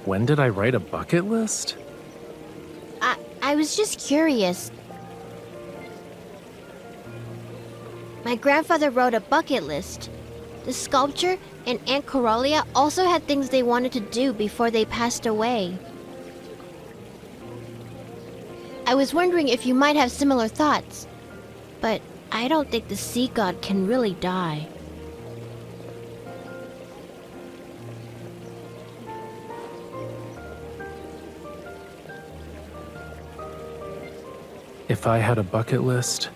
When did I write a bucket list? I was just curious. My grandfather wrote a bucket list. The sculptor and Aunt Coralia also had things they wanted to do before they passed away. I was wondering if you might have similar thoughts, but I don't think the sea god can really die. If I had a bucket list,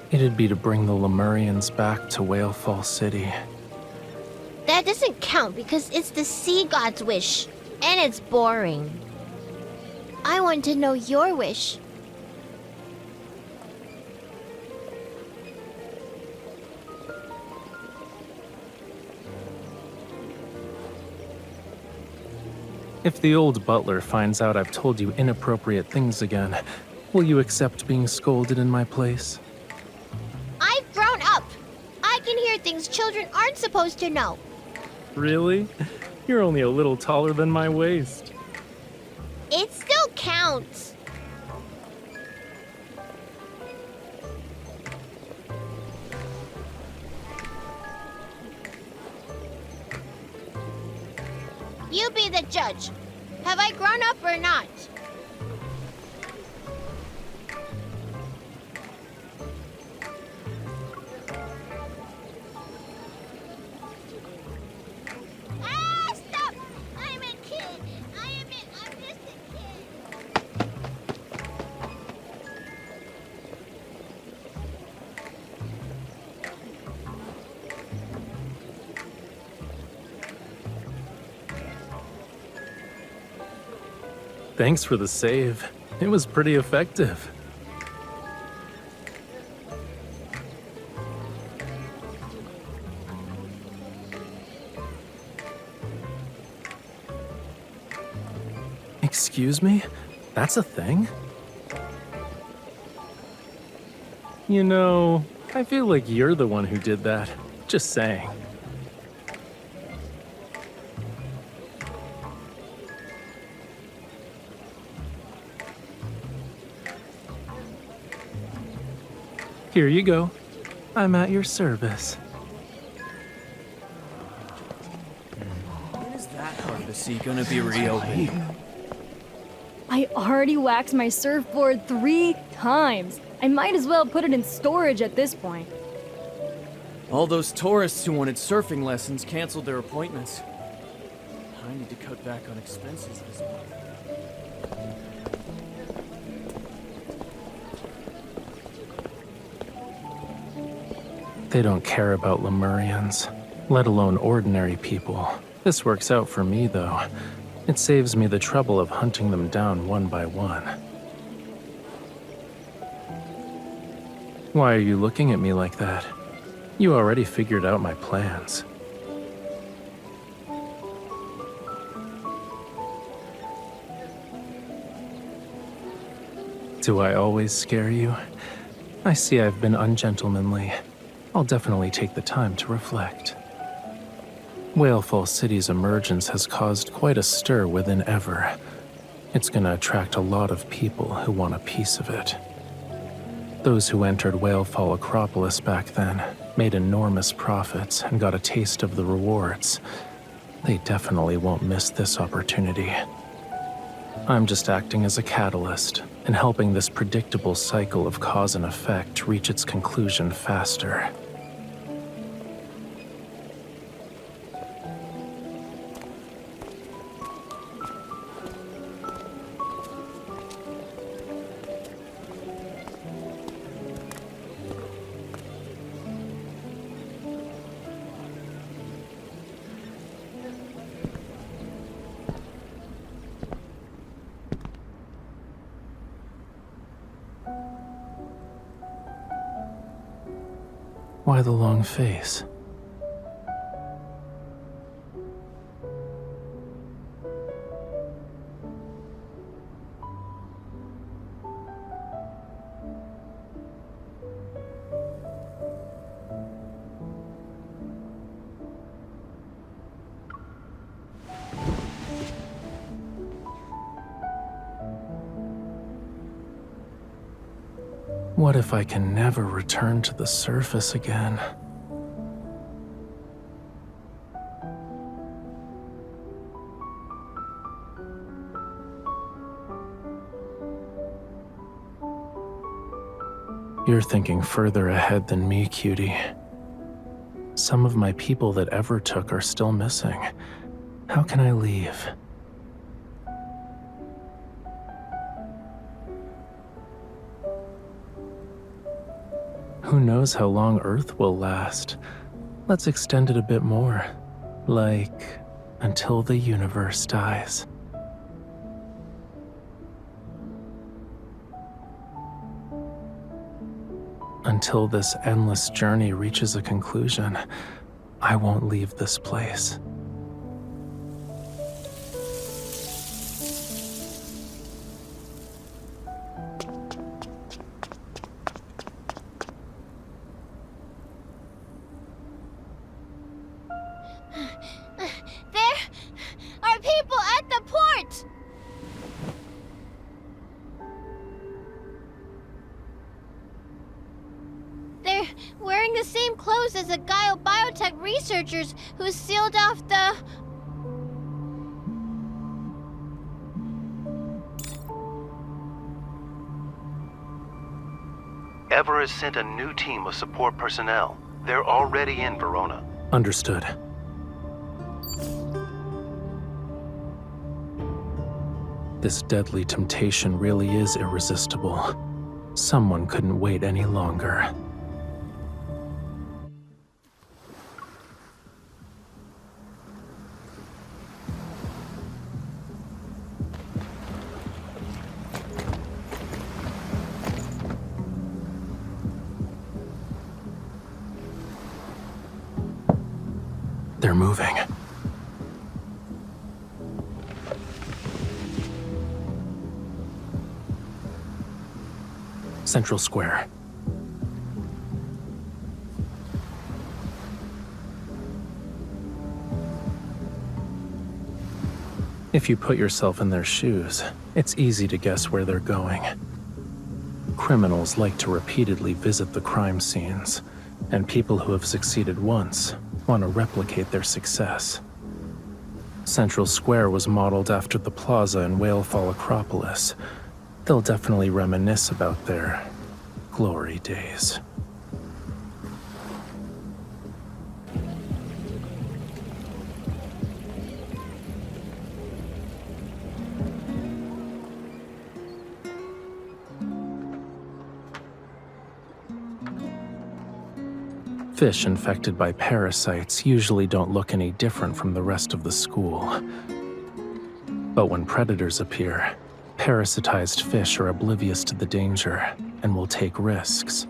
it'd be to bring the Lemurians back to Whalefall City. That doesn't count because it's the sea god's wish, and it's boring. I want to know your wish. If the old butler finds out I've told you inappropriate things again, will you accept being scolded in my place? I've grown up. I can hear things children aren't supposed to know. Really? You're only a little taller than my waist. It still counts. You be the judge. Have I grown up or not? Stop! I'm a kid. I'm just a kid. Thanks for the save. It was pretty effective. Excuse me? That's a thing? You know, I feel like you're the one who did that. Just saying. Here you go. I'm at your service. When is that part of the sea gonna be reopened? I already waxed my surfboard 3 times. I might as well put it in storage at this point. All those tourists who wanted surfing lessons canceled their appointments. I need to cut back on expenses this month. They don't care about Lemurians, let alone ordinary people. This works out for me, though. It saves me the trouble of hunting them down one by one. Why are you looking at me like that? You already figured out my plans. Do I always scare you? I see I've been ungentlemanly. I'll definitely take the time to reflect. Whalefall City's emergence has caused quite a stir within Ever. It's gonna attract a lot of people who want a piece of it. Those who entered Whalefall Acropolis back then made enormous profits and got a taste of the rewards. They definitely won't miss this opportunity. I'm just acting as a catalyst and helping this predictable cycle of cause and effect reach its conclusion faster. Why the long face? What if I can never return to the surface again? You're thinking further ahead than me, cutie. Some of my people that ever took are still missing. How can I leave? Who knows how long Earth will last? Let's extend it a bit more. Like, until the universe dies. Until this endless journey reaches a conclusion, I won't leave this place. There are people at the port! They're wearing the same clothes as the Gaio biotech researchers who sealed off the... Ever has sent a new team of support personnel. They're already in Verona. Understood. This deadly temptation really is irresistible. Someone couldn't wait any longer. They're moving. Central Square. If you put yourself in their shoes, it's easy to guess where they're going. Criminals like to repeatedly visit the crime scenes, and people who have succeeded once want to replicate their success. Central Square was modeled after the plaza in Whalefall Acropolis. They'll definitely reminisce about their glory days. Fish infected by parasites usually don't look any different from the rest of the school. But when predators appear, parasitized fish are oblivious to the danger and will take risks.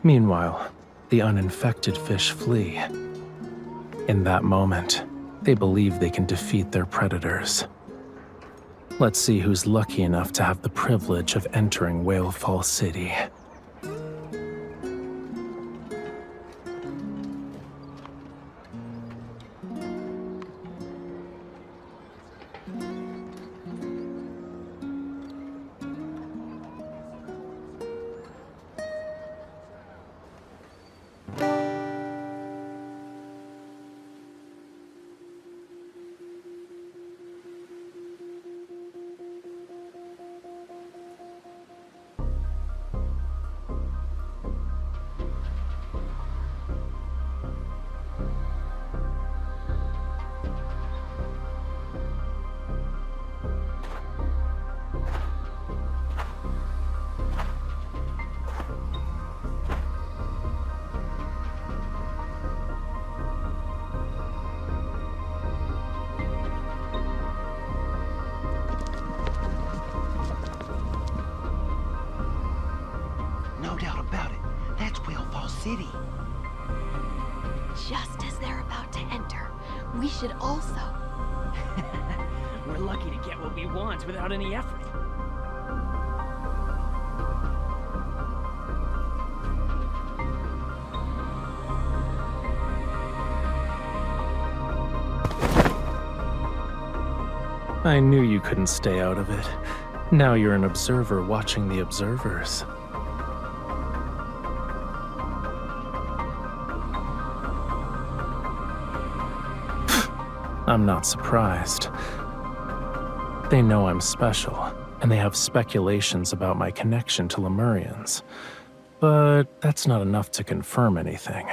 Meanwhile, the uninfected fish flee. In that moment, they believe they can defeat their predators. Let's see who's lucky enough to have the privilege of entering Whalefall City. No doubt about it. That's Whalefall City. Just as they're about to enter, we should also... We're lucky to get what we want without any effort. I knew you couldn't stay out of it. Now you're an observer watching the observers. I'm not surprised. They know I'm special, and they have speculations about my connection to Lemurians. But that's not enough to confirm anything.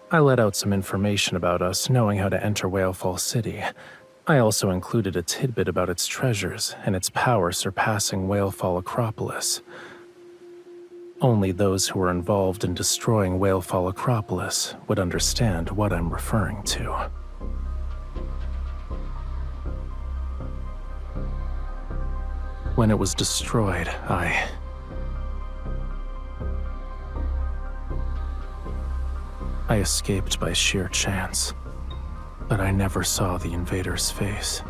I let out some information about us knowing how to enter Whalefall City. I also included a tidbit about its treasures and its power surpassing Whalefall Acropolis. Only those who were involved in destroying Whalefall Acropolis would understand what I'm referring to. When it was destroyed, I escaped by sheer chance, but I never saw the invader's face.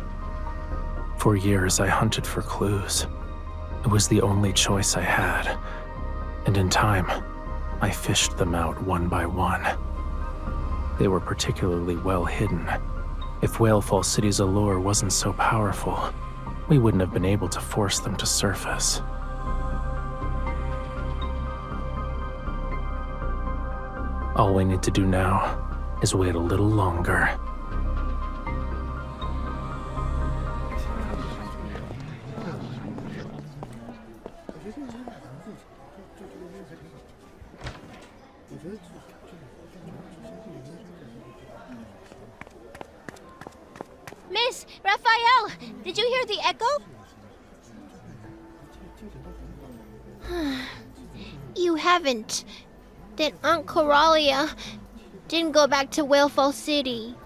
For years, I hunted for clues. It was the only choice I had, and in time, I fished them out one by one. They were particularly well hidden. If Whalefall City's allure wasn't so powerful, we wouldn't have been able to force them to surface. All we need to do now is wait a little longer. Miss, Raphael, did you hear the echo? You haven't. Then Aunt Coralia didn't go back to Whalefall City.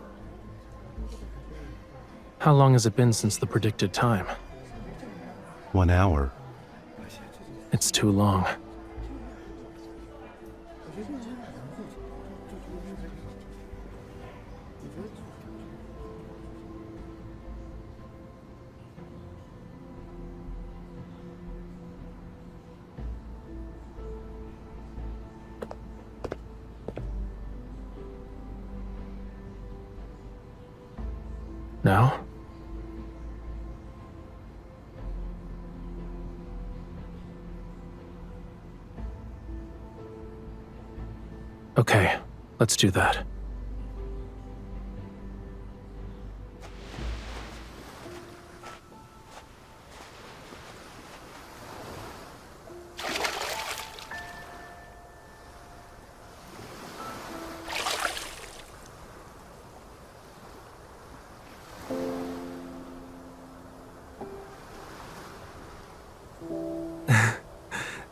How long has it been since the predicted time? 1 hour. It's too long. Now? Okay, let's do that.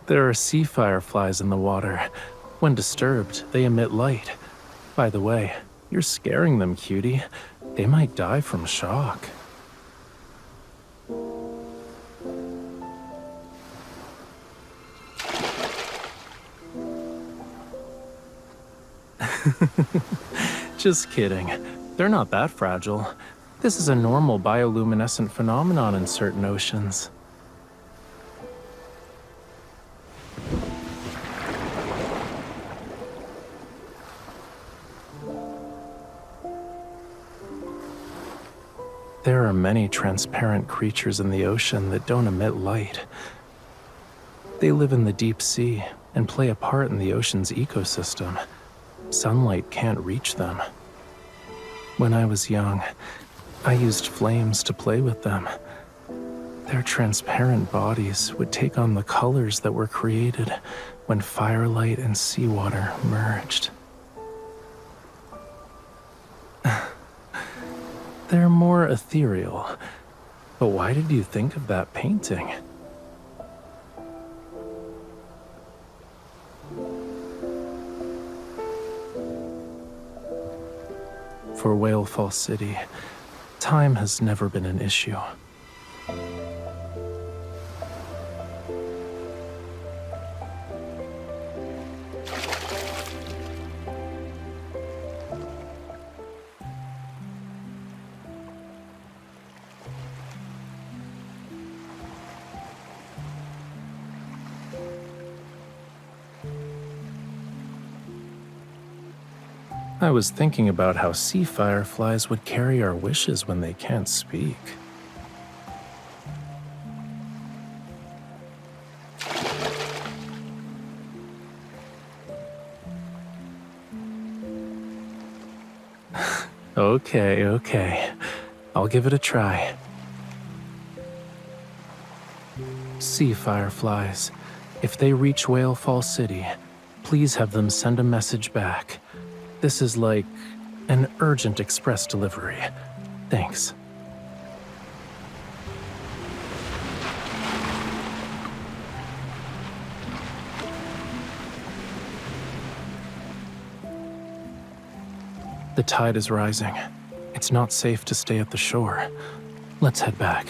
There are sea fireflies in the water. When disturbed, they emit light. By the way, you're scaring them, cutie. They might die from shock. Just kidding. They're not that fragile. This is a normal bioluminescent phenomenon in certain oceans. There are many transparent creatures in the ocean that don't emit light. They live in the deep sea and play a part in the ocean's ecosystem. Sunlight can't reach them. When I was young, I used flames to play with them. Their transparent bodies would take on the colors that were created when firelight and seawater merged. They're more ethereal. But why did you think of that painting? For Whalefall City, time has never been an issue. I was thinking about how sea fireflies would carry our wishes when they can't speak. Okay. I'll give it a try. Sea fireflies. If they reach Whale Fall City, please have them send a message back. This is like an urgent express delivery. Thanks. The tide is rising. It's not safe to stay at the shore. Let's head back.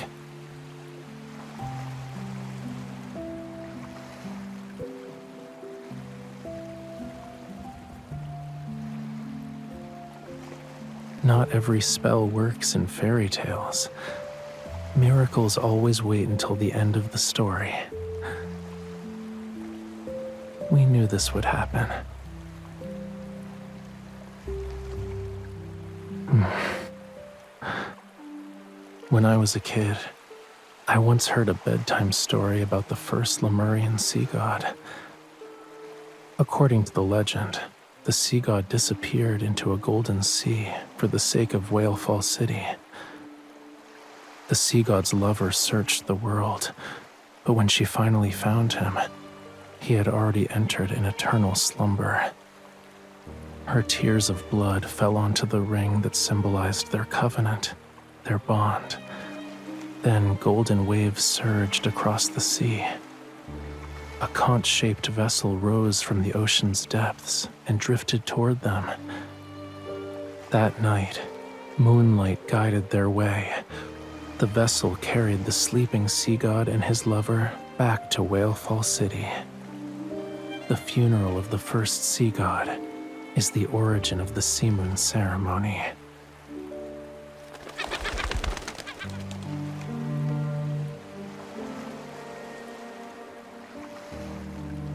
Not every spell works in fairy tales. Miracles always wait until the end of the story. We knew this would happen. When I was a kid, I once heard a bedtime story about the first Lemurian sea god. According to the legend, the sea god disappeared into a golden sea for the sake of Whale Fall City. The sea god's lover searched the world, but when she finally found him, he had already entered an eternal slumber. Her tears of blood fell onto the ring that symbolized their covenant, their bond. Then golden waves surged across the sea. A conch-shaped vessel rose from the ocean's depths and drifted toward them. That night, moonlight guided their way. The vessel carried the sleeping sea god and his lover back to Whale Fall City. The funeral of the first sea god is the origin of the sea moon ceremony.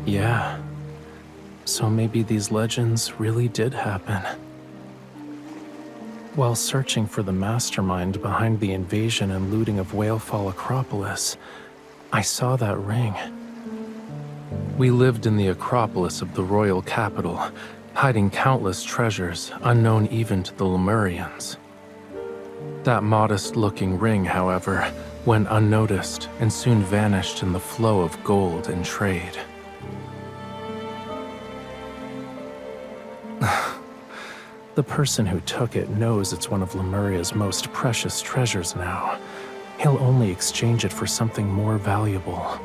Yeah, so maybe these legends really did happen. While searching for the mastermind behind the invasion and looting of Whalefall Acropolis, I saw that ring. We lived in the Acropolis of the royal capital, hiding countless treasures unknown even to the Lemurians. That modest-looking ring, however, went unnoticed and soon vanished in the flow of gold and trade. The person who took it knows it's one of Lemuria's most precious treasures now. He'll only exchange it for something more valuable.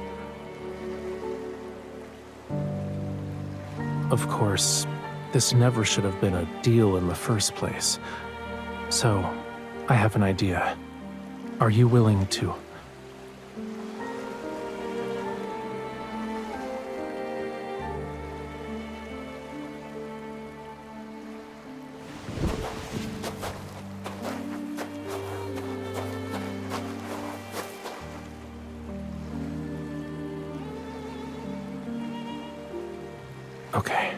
Of course, this never should have been a deal in the first place. So, I have an idea. Are you willing to... Okay.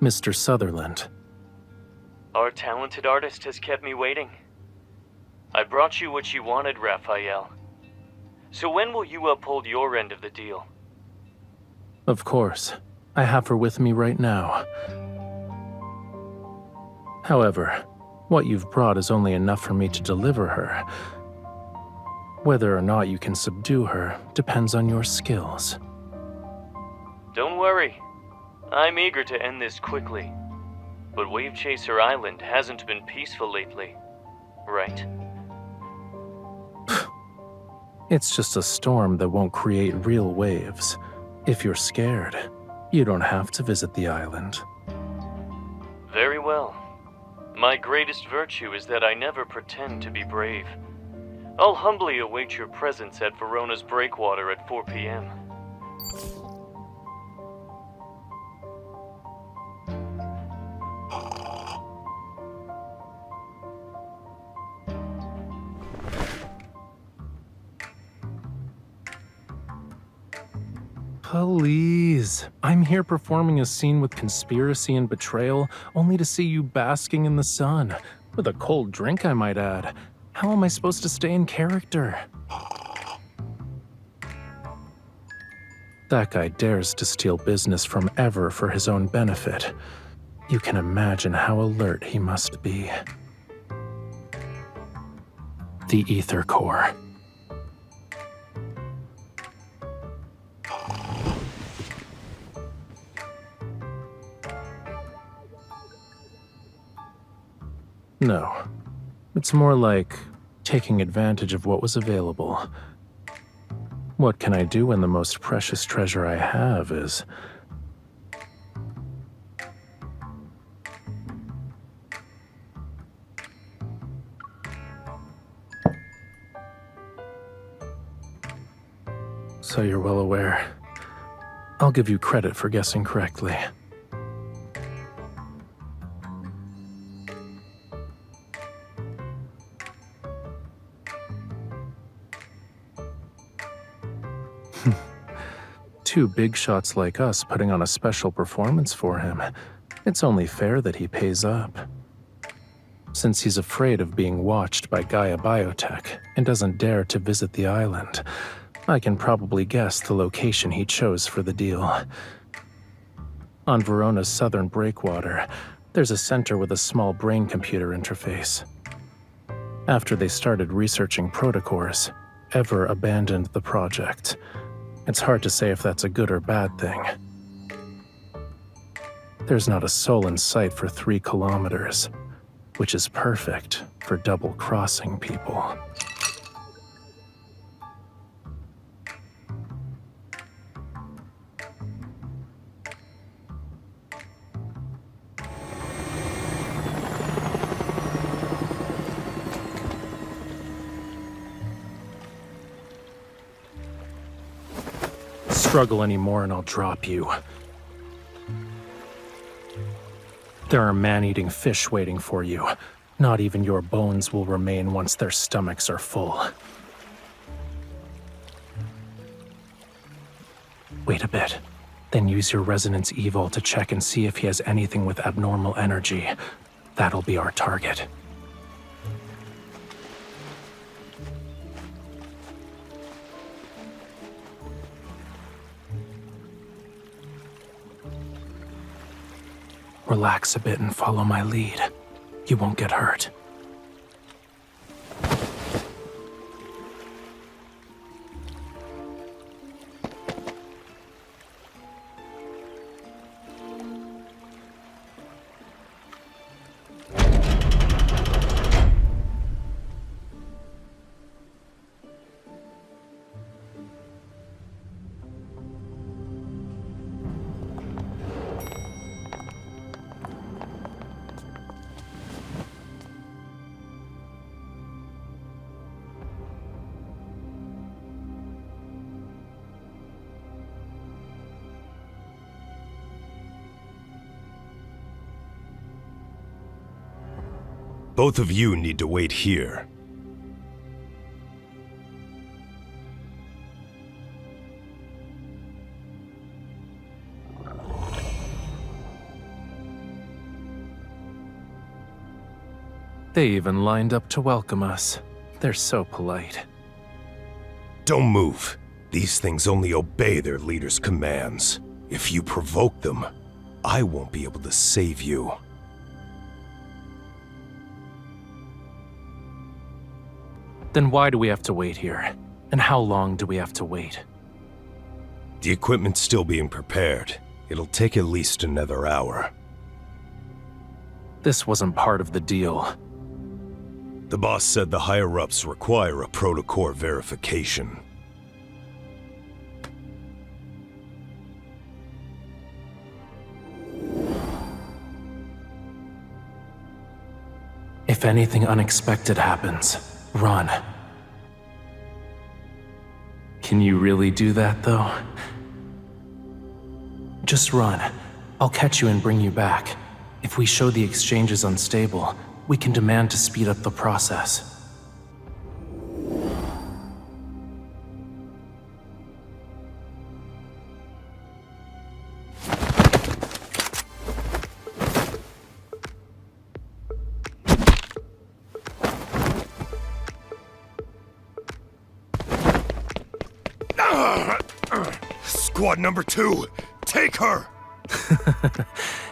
Mr. Sutherland. Our talented artist has kept me waiting. I brought you what you wanted, Raphael. So when will you uphold your end of the deal? Of course. I have her with me right now. However, what you've brought is only enough for me to deliver her. Whether or not you can subdue her depends on your skills. Don't worry. I'm eager to end this quickly. But Wave Chaser Island hasn't been peaceful lately, right? It's just a storm that won't create real waves. If you're scared, you don't have to visit the island. Very well. My greatest virtue is that I never pretend to be brave. I'll humbly await your presence at Verona's breakwater at 4 p.m. Please. I'm here performing a scene with conspiracy and betrayal, only to see you basking in the sun. With a cold drink, I might add. How am I supposed to stay in character? That guy dares to steal business from Ever for his own benefit. You can imagine how alert he must be. The Ether Core. No. It's more like taking advantage of what was available. What can I do when the most precious treasure I have is... So you're well aware. I'll give you credit for guessing correctly. Two big shots like us putting on a special performance for him. It's only fair that he pays up. Since he's afraid of being watched by Gaia Biotech and doesn't dare to visit the island, I can probably guess the location he chose for the deal. On Verona's southern breakwater, there's a center with a small brain computer interface. After they started researching protocores, Ever abandoned the project. It's hard to say if that's a good or bad thing. There's not a soul in sight for 3 kilometers, which is perfect for double-crossing people. Struggle anymore and I'll drop you. There are man-eating fish waiting for you. Not even your bones will remain once their stomachs are full. Wait a bit, then use your resonance evol to check and see if he has anything with abnormal energy. That'll be our target. Relax a bit and follow my lead. You won't get hurt. Both of you need to wait here. They even lined up to welcome us. They're so polite. Don't move. These things only obey their leader's commands. If you provoke them, I won't be able to save you. Then why do we have to wait here? And how long do we have to wait? The equipment's still being prepared. It'll take at least another hour. This wasn't part of the deal. The boss said the higher-ups require a protocore verification. If anything unexpected happens, run. Can you really do that, though? Just run. I'll catch you and bring you back. If we show the exchange is unstable, we can demand to speed up the process. Squad number 2, take her!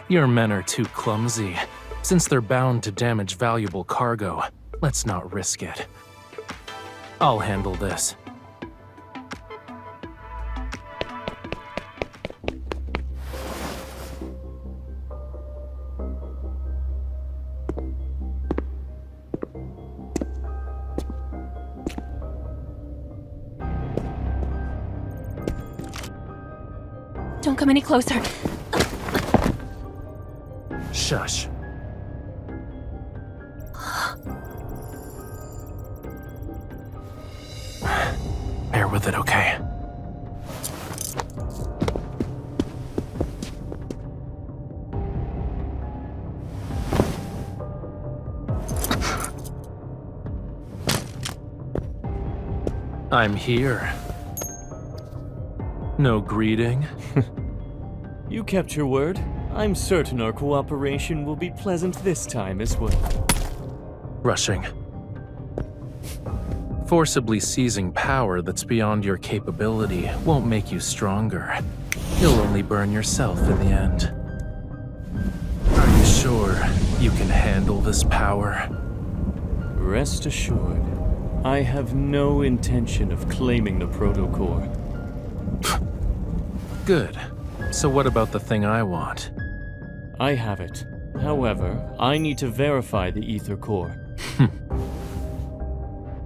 Your men are too clumsy. Since they're bound to damage valuable cargo, let's not risk it. I'll handle this. Don't come any closer. Shush. Bear with it, okay? I'm here. No greeting? You kept your word. I'm certain our cooperation will be pleasant this time as well. Rushing. Forcibly seizing power that's beyond your capability won't make you stronger. You'll only burn yourself in the end. Are you sure you can handle this power? Rest assured, I have no intention of claiming the protocore. Good. So what about the thing I want? I have it. However, I need to verify the ether core.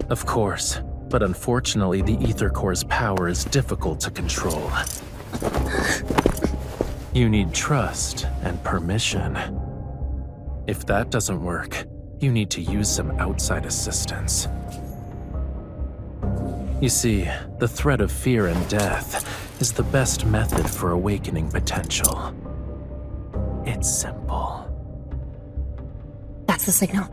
Of course, but unfortunately the ether core's power is difficult to control. You need trust and permission. If that doesn't work, you need to use some outside assistance. You see, the threat of fear and death is the best method for awakening potential. It's simple. That's the signal.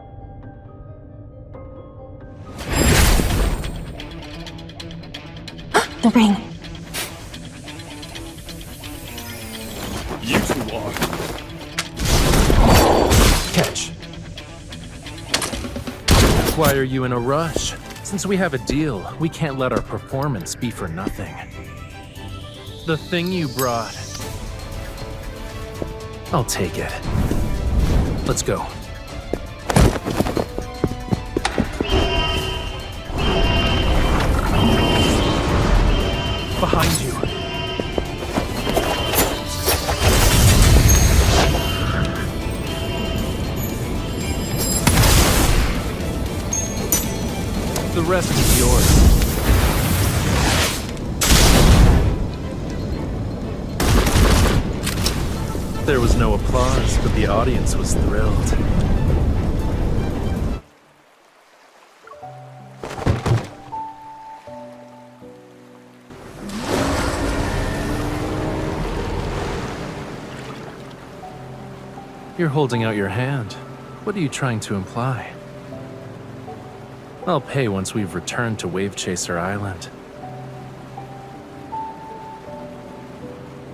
The ring. You two are. Catch. Why are you in a rush? Since we have a deal, we can't let our performance be for nothing. The thing you brought. I'll take it. Let's go. Behind you. The rest is yours. There was no applause, but the audience was thrilled. You're holding out your hand. What are you trying to imply? I'll pay once we've returned to Wave Chaser Island.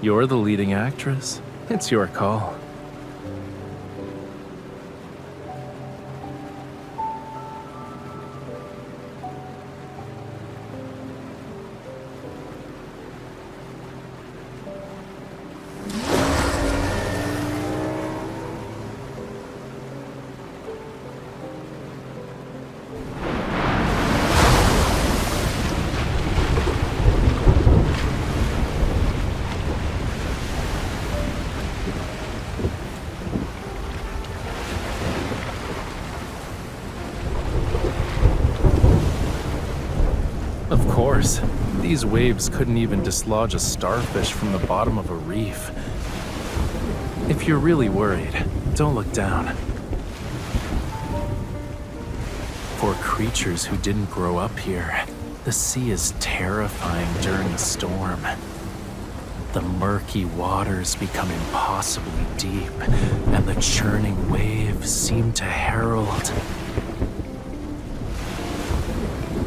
You're the leading actress. It's your call. Of course. These waves couldn't even dislodge a starfish from the bottom of a reef. If you're really worried, don't look down. For creatures who didn't grow up here, the sea is terrifying during a storm. The murky waters become impossibly deep, and the churning waves seem to herald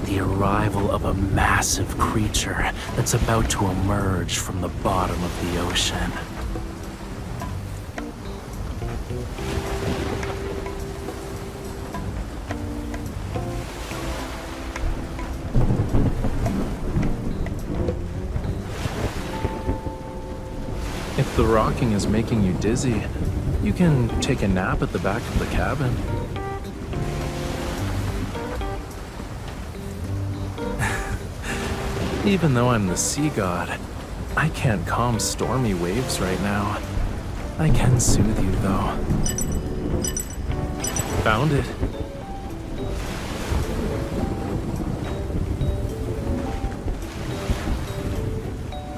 the arrival of a massive creature that's about to emerge from the bottom of the ocean. If the rocking is making you dizzy, you can take a nap at the back of the cabin. Even though I'm the sea god, I can't calm stormy waves right now. I can soothe you, though. Found it.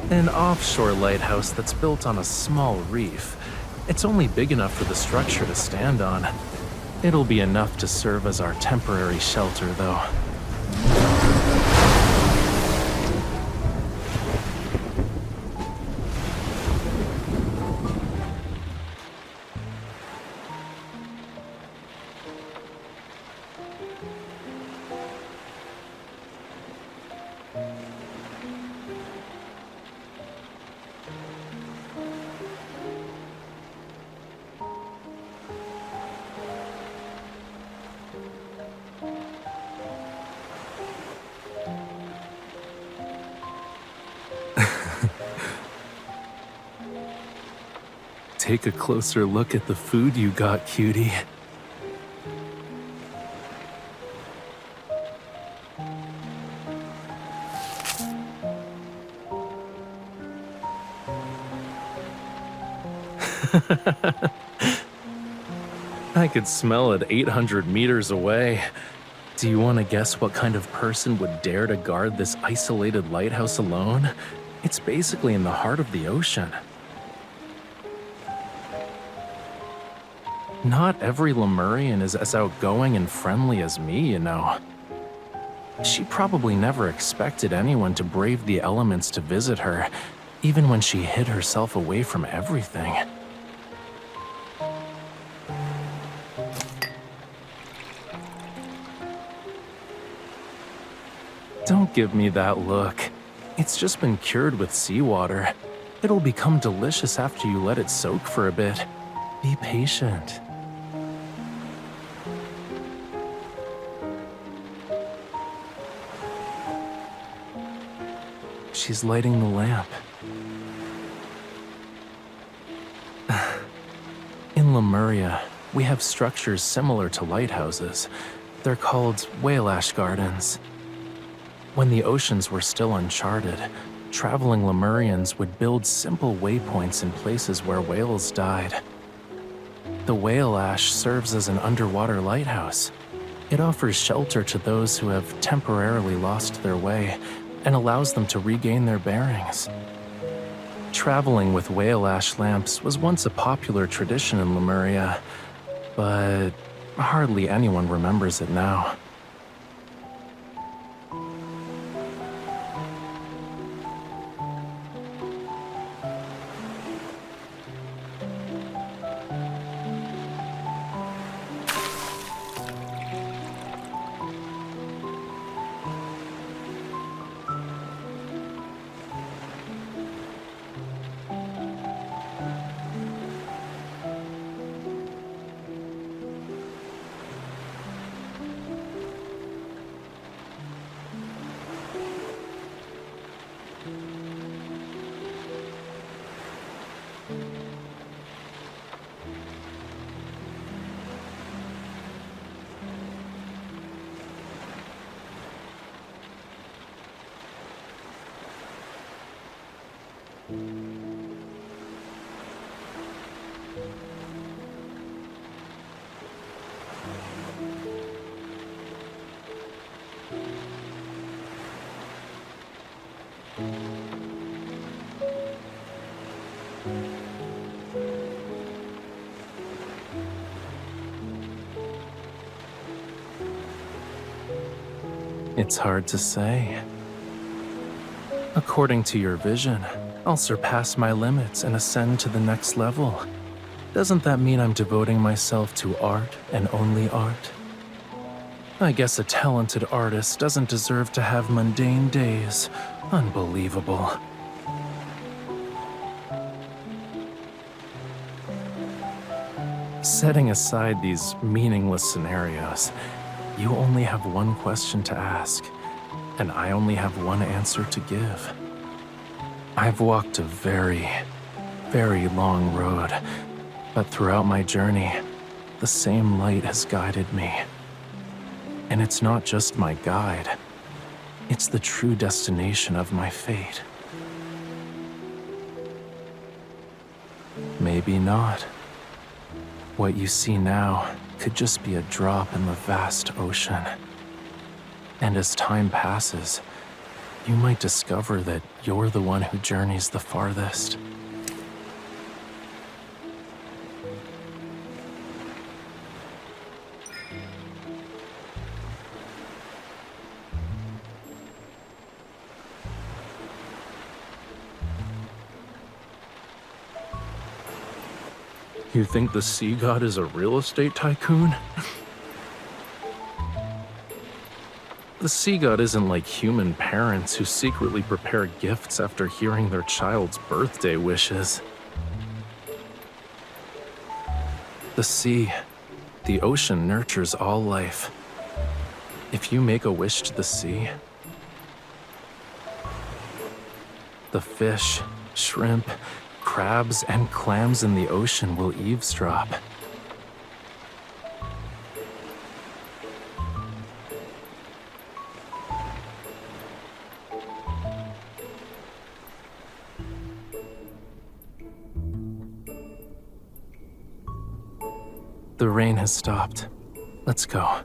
An offshore lighthouse that's built on a small reef. It's only big enough for the structure to stand on. It'll be enough to serve as our temporary shelter, though. Take a closer look at the food you got, cutie. I could smell it 800 meters away. Do you want to guess what kind of person would dare to guard this isolated lighthouse alone? It's basically in the heart of the ocean. Not every Lemurian is as outgoing and friendly as me, you know. She probably never expected anyone to brave the elements to visit her, even when she hid herself away from everything. Don't give me that look. It's just been cured with seawater. It'll become delicious after you let it soak for a bit. Be patient. She's lighting the lamp. In Lemuria, we have structures similar to lighthouses. They're called Walasche gardens. When the oceans were still uncharted, traveling Lemurians would build simple waypoints in places where whales died. The Walasche serves as an underwater lighthouse. It offers shelter to those who have temporarily lost their way and allows them to regain their bearings. Traveling with Walasche lamps was once a popular tradition in Lemuria, but hardly anyone remembers it now. It's hard to say. According to your vision, I'll surpass my limits and ascend to the next level. Doesn't that mean I'm devoting myself to art and only art? I guess a talented artist doesn't deserve to have mundane days. Unbelievable. Setting aside these meaningless scenarios, you only have one question to ask, and I only have one answer to give. I've walked a very, very long road, but throughout my journey, the same light has guided me. And it's not just my guide, it's the true destination of my fate. Maybe not. What you see now could just be a drop in the vast ocean. And as time passes, you might discover that you're the one who journeys the farthest. You think the sea god is a real estate tycoon? The sea god isn't like human parents who secretly prepare gifts after hearing their child's birthday wishes. The sea, the ocean nurtures all life. If you make a wish to the sea, the fish, shrimp, crabs, and clams in the ocean will eavesdrop. The rain has stopped. Let's go.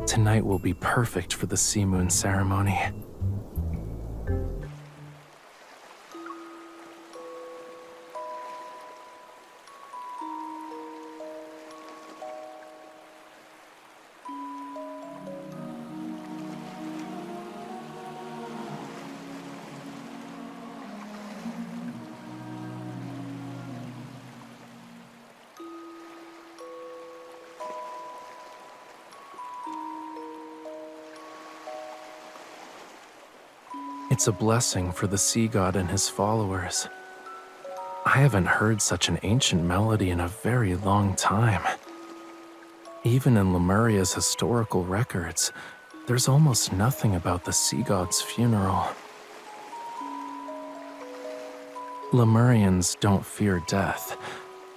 Tonight will be perfect for the sea moon ceremony. It's a blessing for the sea god and his followers. I haven't heard such an ancient melody in a very long time. Even in Lemuria's historical records, there's almost nothing about the sea god's funeral. Lemurians don't fear death,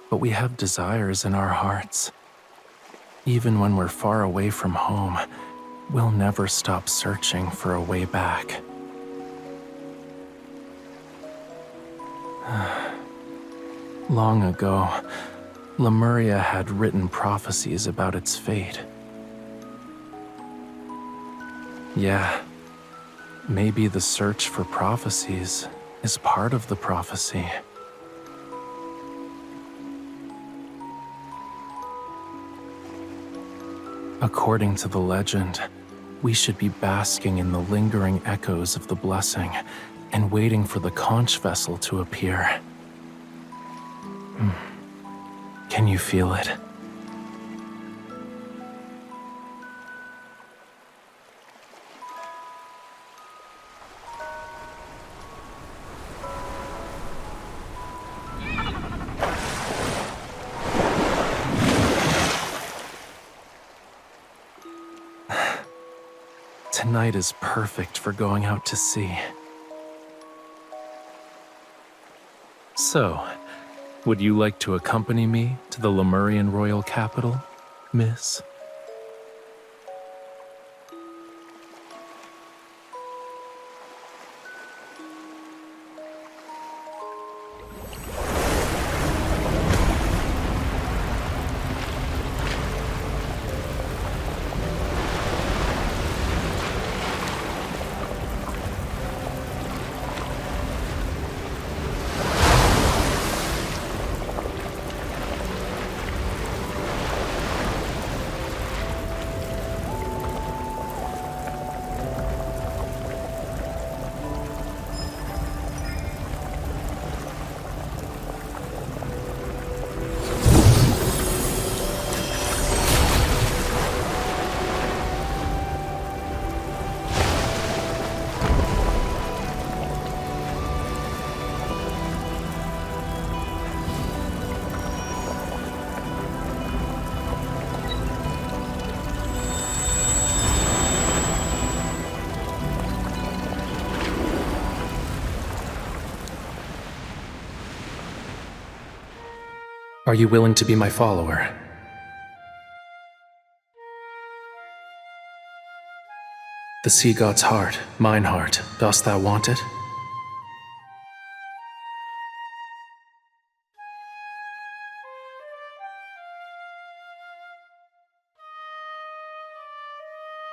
but we have desires in our hearts. Even when we're far away from home, we'll never stop searching for a way back. Long ago, Lemuria had written prophecies about its fate. Yeah, maybe the search for prophecies is part of the prophecy. According to the legend, we should be basking in the lingering echoes of the blessing and waiting for the conch vessel to appear. Can you feel it? Tonight is perfect for going out to sea. So, would you like to accompany me to the Lemurian royal capital, miss? Are you willing to be my follower? The sea god's heart, mine heart, dost thou want it?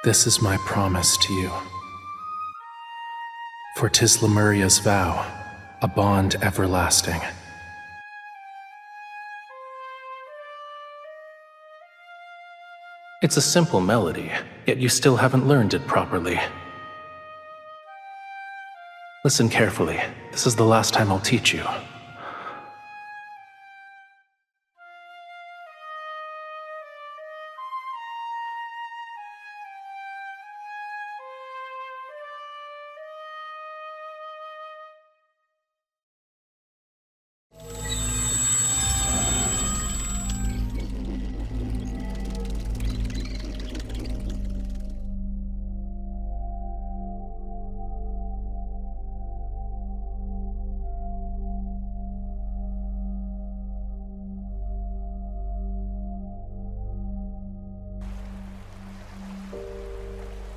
This is my promise to you. For 'tis Lemuria's vow, a bond everlasting. It's a simple melody, yet you still haven't learned it properly. Listen carefully. This is the last time I'll teach you.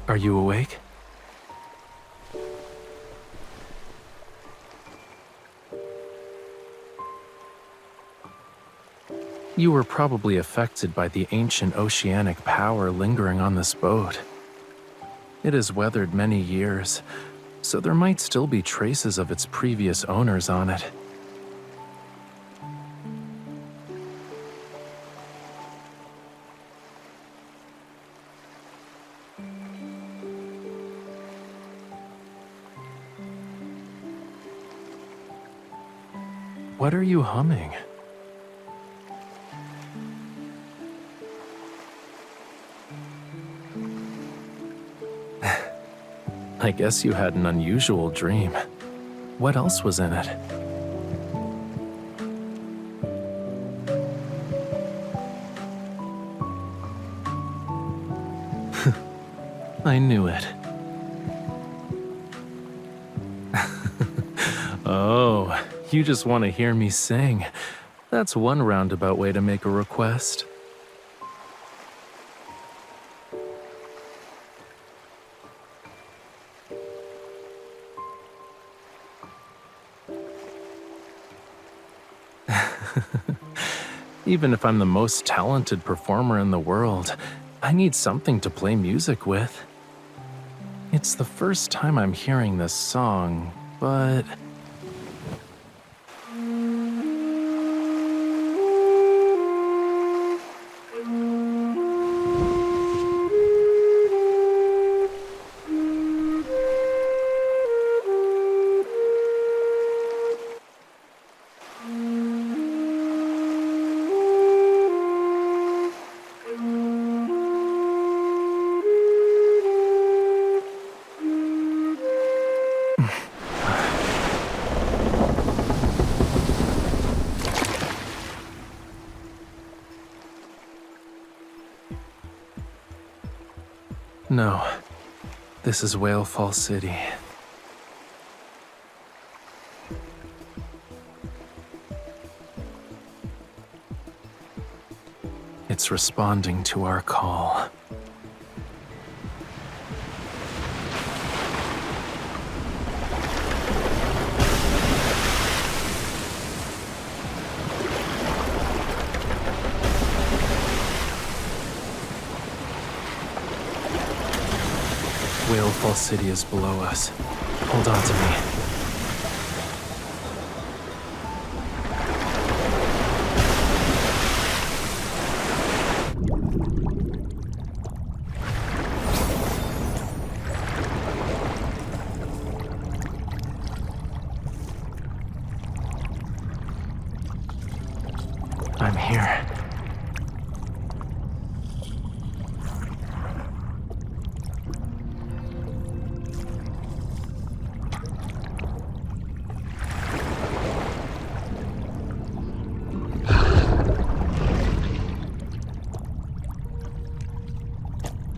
Are you awake? You were probably affected by the ancient oceanic power lingering on this boat. It has weathered many years, so there might still be traces of its previous owners on it. What are you humming? I guess you had an unusual dream. What else was in it? I knew it. Oh, you just want to hear me sing. That's one roundabout way to make a request. Even if I'm the most talented performer in the world, I need something to play music with. It's the first time I'm hearing this song, but... No, this is Whale Fall City. It's responding to our call. Whale Fall City is below us. Hold on to me. I'm here.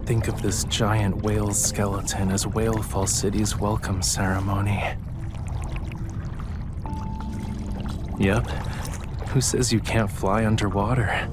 Think of this giant whale's skeleton as Whale Fall City's welcome ceremony. Yep, Who says you can't fly underwater?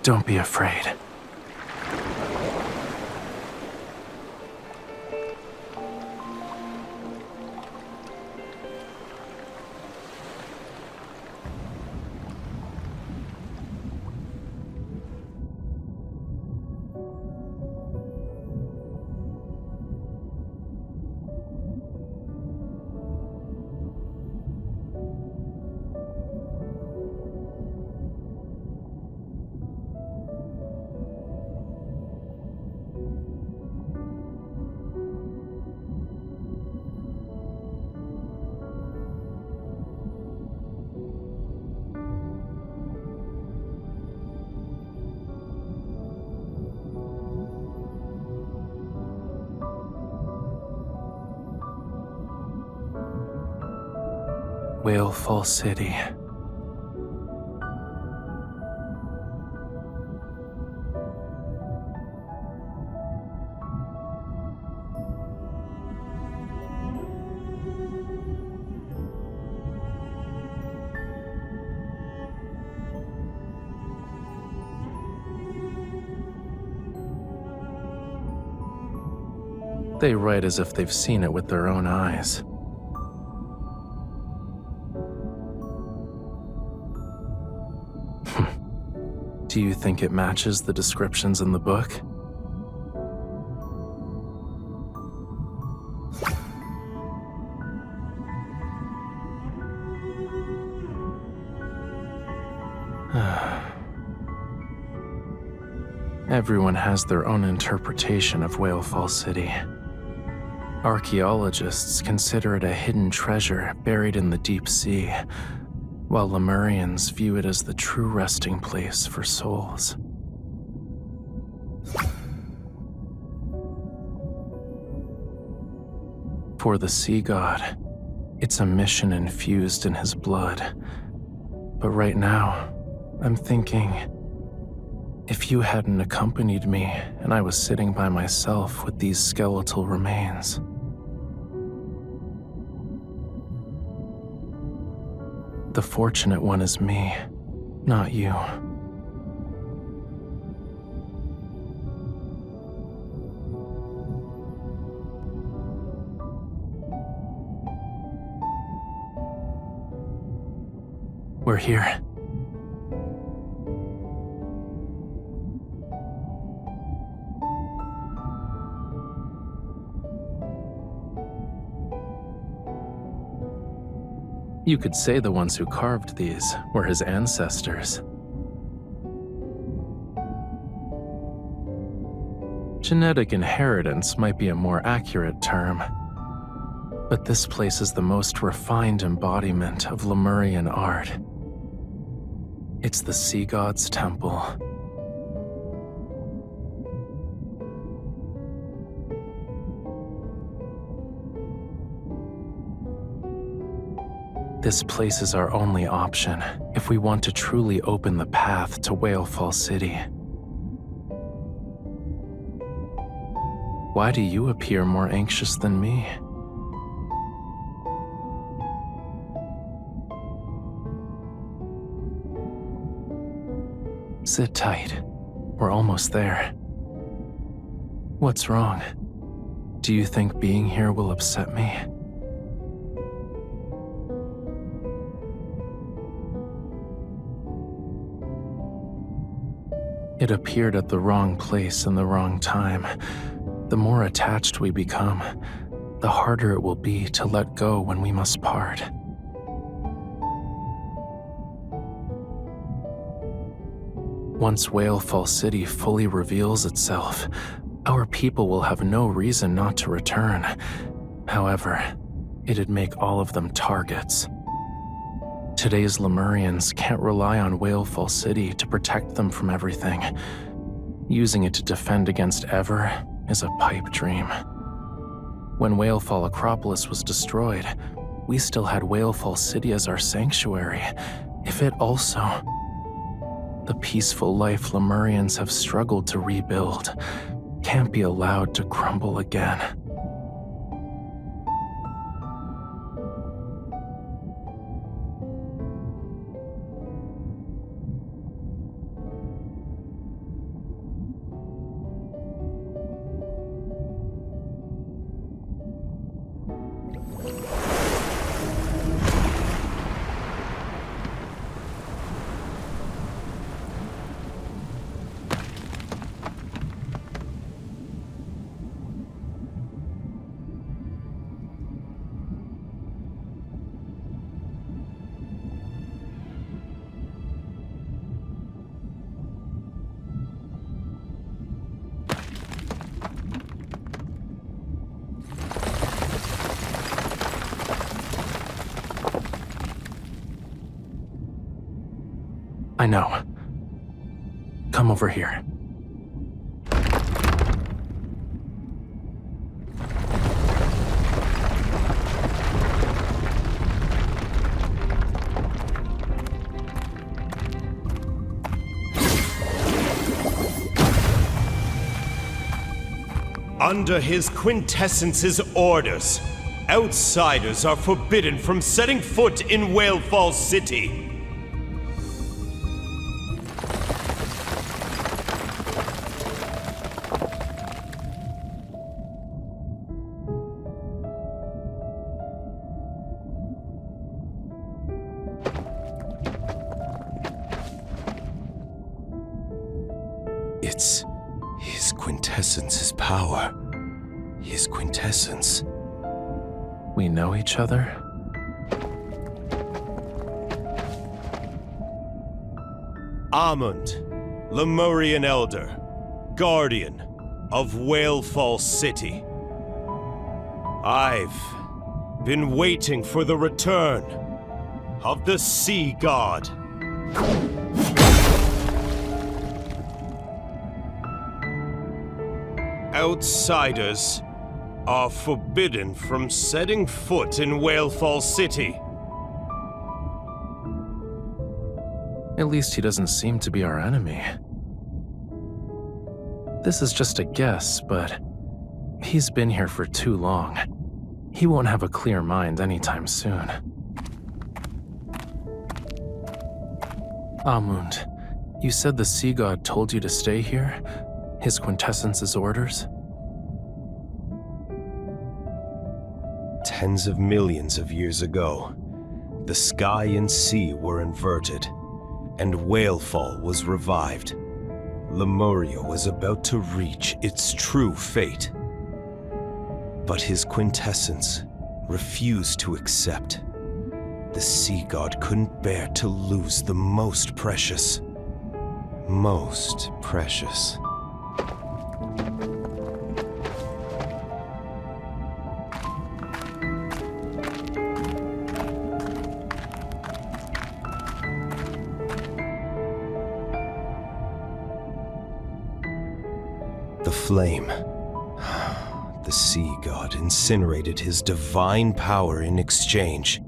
Don't be afraid. Whaleful City. They write as if they've seen it with their own eyes. Do you think it matches the descriptions in the book? Everyone has their own interpretation of Whaleful City. Archaeologists consider it a hidden treasure buried in the deep sea, while Lemurians view it as the true resting place for souls. For the sea god, it's a mission infused in his blood. But right now, I'm thinking, if you hadn't accompanied me and I was sitting by myself with these skeletal remains, the fortunate one is me, not you. We're here. You could say the ones who carved these were his ancestors. Genetic inheritance might be a more accurate term, but this place is the most refined embodiment of Lemurian art. It's the sea god's temple. This place is our only option if we want to truly open the path to Whaleful City. Why do you appear more anxious than me? Sit tight. We're almost there. What's wrong? Do you think being here will upset me? It appeared at the wrong place in the wrong time. The more attached we become, the harder it will be to let go when we must part. Once Whaleful City fully reveals itself, our people will have no reason not to return. However, it'd make all of them targets. Today's Lemurians can't rely on Whaleful City to protect them from everything. Using it to defend against ever is a pipe dream. When Whalefall Acropolis was destroyed, we still had Whalefall City as our sanctuary. If it also... The peaceful life Lemurians have struggled to rebuild can't be allowed to crumble again. I know. Come over here. Under his quintessence's orders, outsiders are forbidden from setting foot in Whalefall City. It's his quintessence's power. His quintessence. We know each other? Amund, Lemurian Elder, Guardian of Whalefall City. I've been waiting for the return of the Sea God. Outsiders are forbidden from setting foot in Whalefall City. At least he doesn't seem to be our enemy. This is just a guess, but he's been here for too long. He won't have a clear mind anytime soon. Amund, you said the Sea God told you to stay here? His quintessence's orders? Tens of millions of years ago, the sky and sea were inverted, and Whalefall was revived. Lemuria was about to reach its true fate. But his quintessence refused to accept. The Sea God couldn't bear to lose the most precious. Most precious. The flame. The Sea God incinerated his divine power in exchange.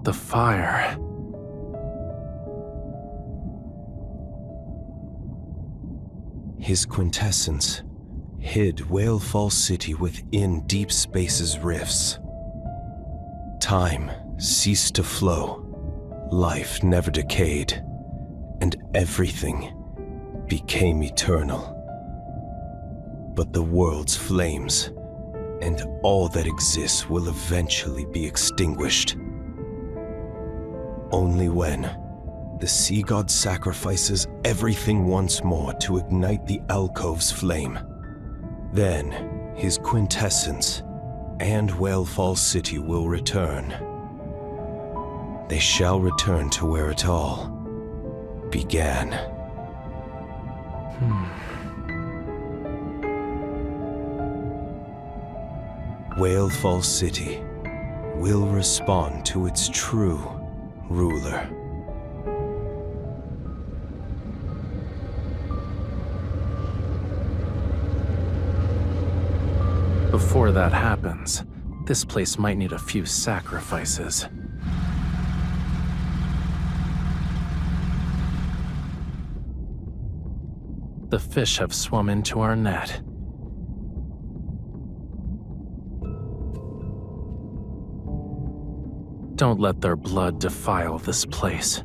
The fire. His quintessence hid Whalefall City within deep space's rifts. Time ceased to flow, life never decayed, and everything became eternal. But the world's flames and all that exists will eventually be extinguished. Only when the Sea God sacrifices everything once more to ignite the alcove's flame. Then his quintessence and Whalefall City will return. They shall return to where it all began. Whalefall City will respond to its true ruler. Before that happens, this place might need a few sacrifices. The fish have swum into our net. Don't let their blood defile this place.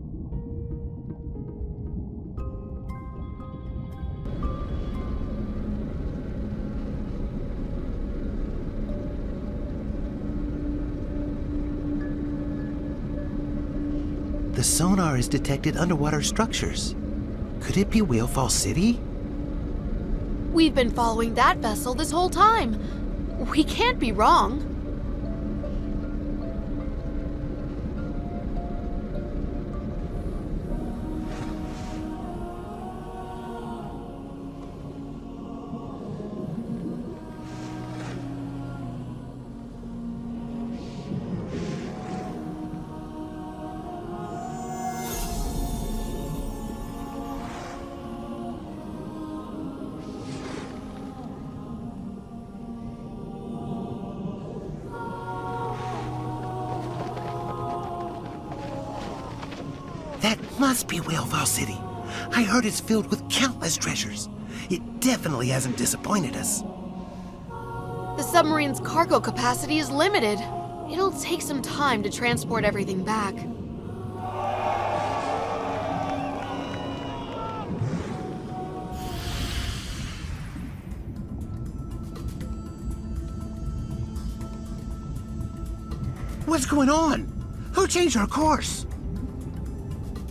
The sonar has detected underwater structures. Could it be Whalefall City? We've been following that vessel this whole time. We can't be wrong. That must be Whalefall City. I heard it's filled with countless treasures. It definitely hasn't disappointed us. The submarine's cargo capacity is limited. It'll take some time to transport everything back. What's going on? Who changed our course?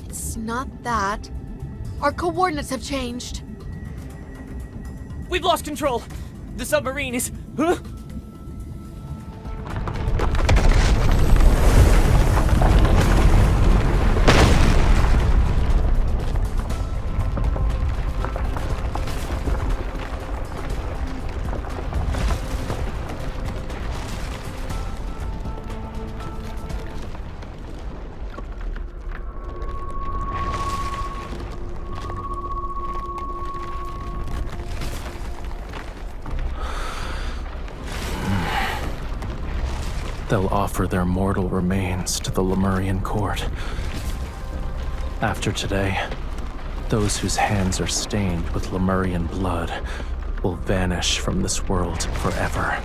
It's not that. Our coordinates have changed. We've lost control. The submarine is... Huh? They'll offer their mortal remains to the Lemurian court. After today, those whose hands are stained with Lemurian blood will vanish from this world forever.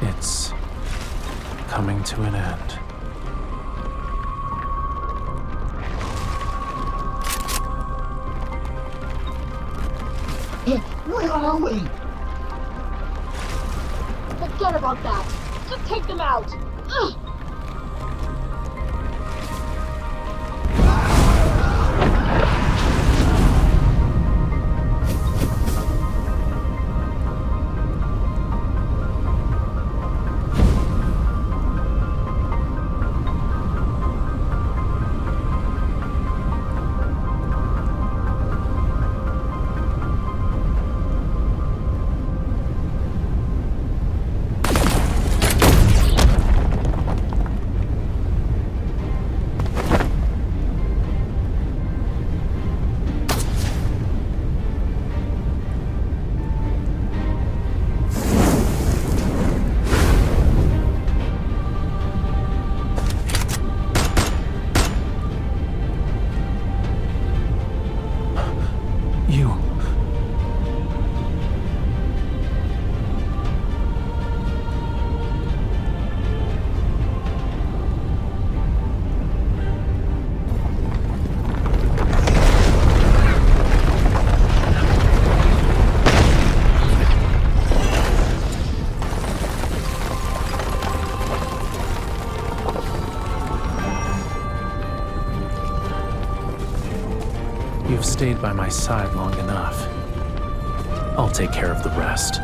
It's coming to an end. Where are we? Forget about that. Just take them out. Ugh. You've stayed by my side long enough. I'll take care of the rest.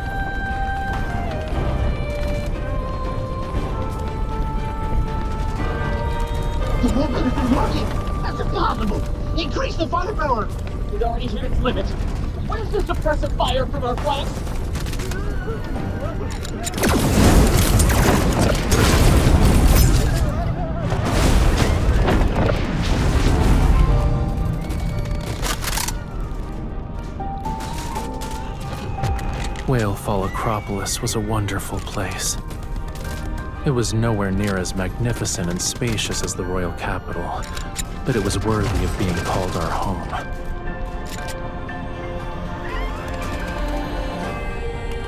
The movement isn't working! That's impossible! Increase the firepower! It already hit its limit. Where's the suppressive fire from our flanks? Whalefall Acropolis was a wonderful place. It was nowhere near as magnificent and spacious as the royal capital, but it was worthy of being called our home.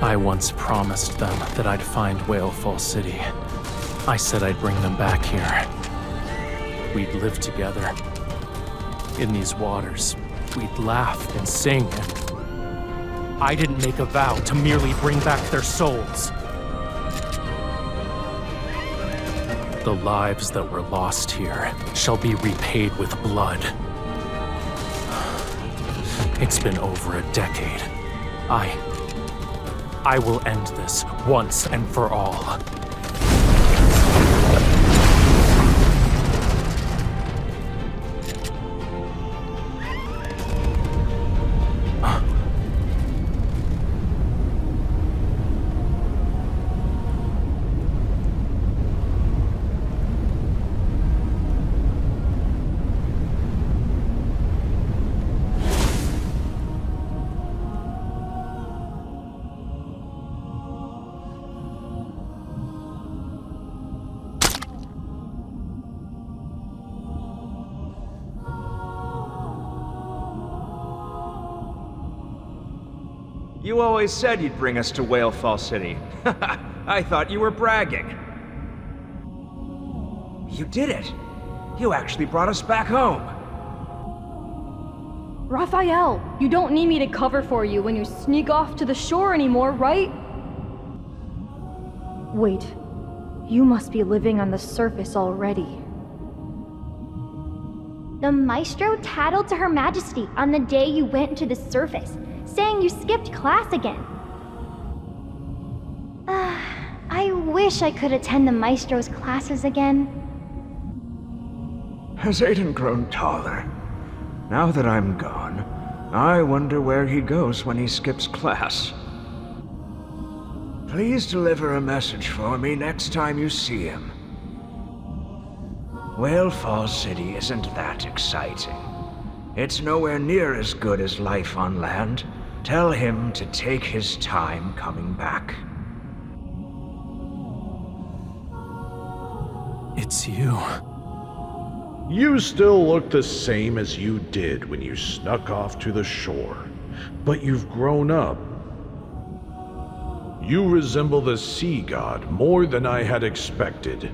I once promised them that I'd find Whalefall City. I said I'd bring them back here. We'd live together. In these waters, we'd laugh and sing. I didn't make a vow to merely bring back their souls. The lives that were lost here shall be repaid with blood. It's been over a decade. I will end this once and for all. You always said you'd bring us to Whalefall City. I thought you were bragging. You did it! You actually brought us back home! Raphael, you don't need me to cover for you when you sneak off to the shore anymore, right? Wait, you must be living on the surface already. The maestro tattled to Her Majesty on the day you went to the surface, saying you skipped class again. I wish I could attend the maestro's classes again. Has Aiden grown taller? Now that I'm gone, I wonder where he goes when he skips class. Please deliver a message for me next time you see him. Whalefall City isn't that exciting. It's nowhere near as good as life on land. Tell him to take his time coming back. It's you. You still look the same as you did when you snuck off to the shore, but you've grown up. You resemble the sea god more than I had expected.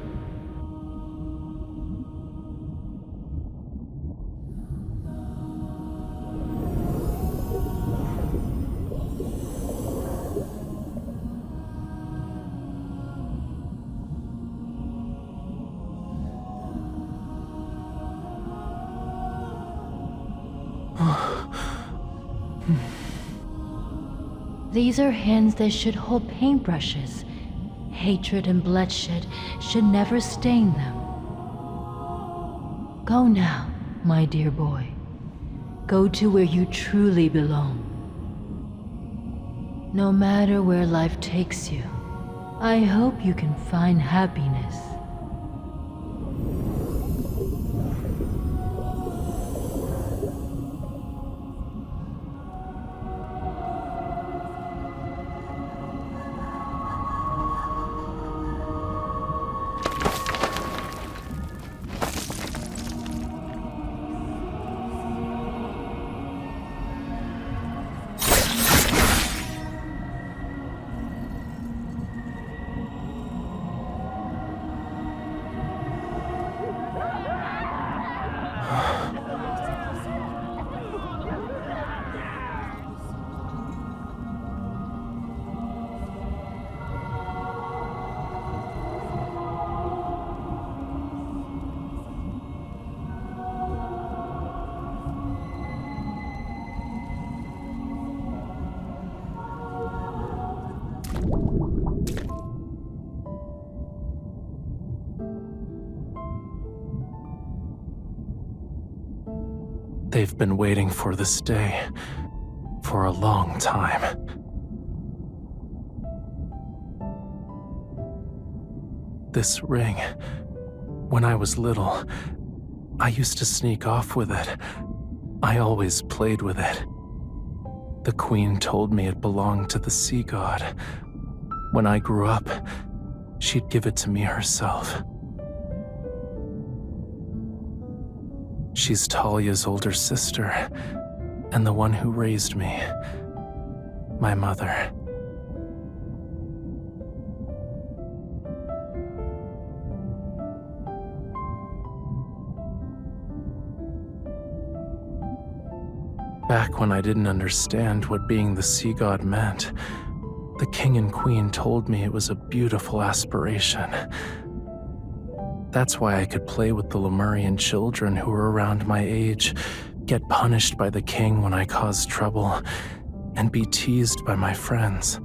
These are hands that should hold paintbrushes. Hatred and bloodshed should never stain them. Go now, my dear boy. Go to where you truly belong. No matter where life takes you, I hope you can find happiness. They've been waiting for this day for a long time. This ring, when I was little, I used to sneak off with it. I always played with it. The queen told me it belonged to the sea god. When I grew up, she'd give it to me herself. She's Talia's older sister, and the one who raised me, my mother. Back when I didn't understand what being the sea god meant, the king and queen told me it was a beautiful aspiration. That's why I could play with the Lemurian children who were around my age, get punished by the king when I caused trouble, and be teased by my friends.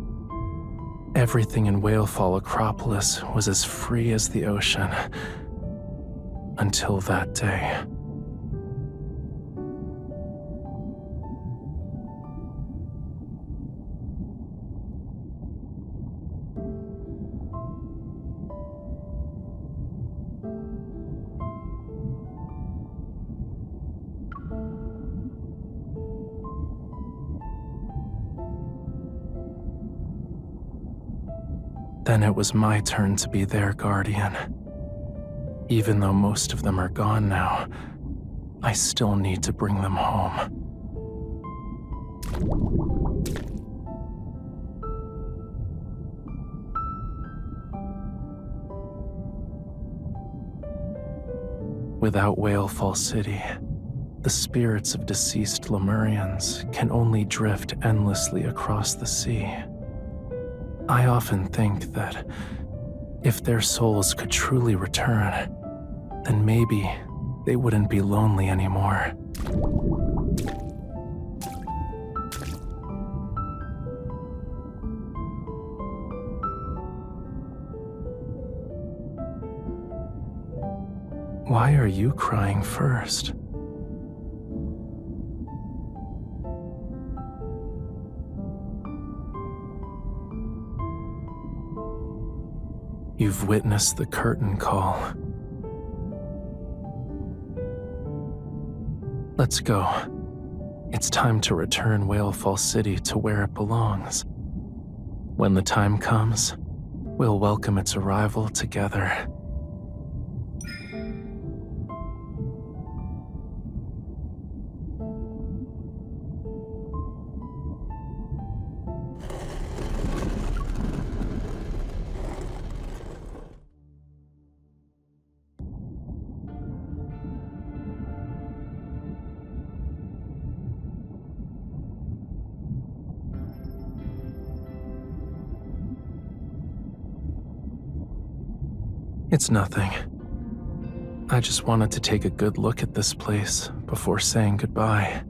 Everything in Whalefall Acropolis was as free as the ocean. Until that day. Then it was my turn to be their guardian. Even though most of them are gone now, I still need to bring them home. Without Whalefall City, the spirits of deceased Lemurians can only drift endlessly across the sea. I often think that if their souls could truly return, then maybe they wouldn't be lonely anymore. Why are you crying first? You've witnessed the curtain call. Let's go. It's time to return Whalefall City to where it belongs. When the time comes, we'll welcome its arrival together. It's nothing. I just wanted to take a good look at this place before saying goodbye.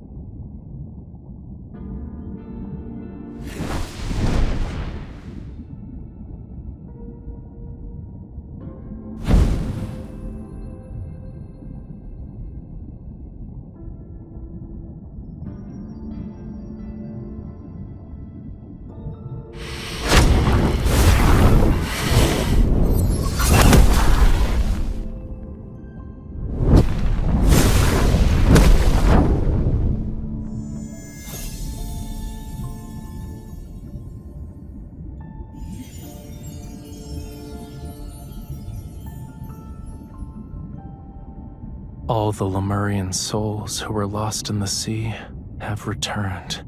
All the Lemurian souls who were lost in the sea have returned.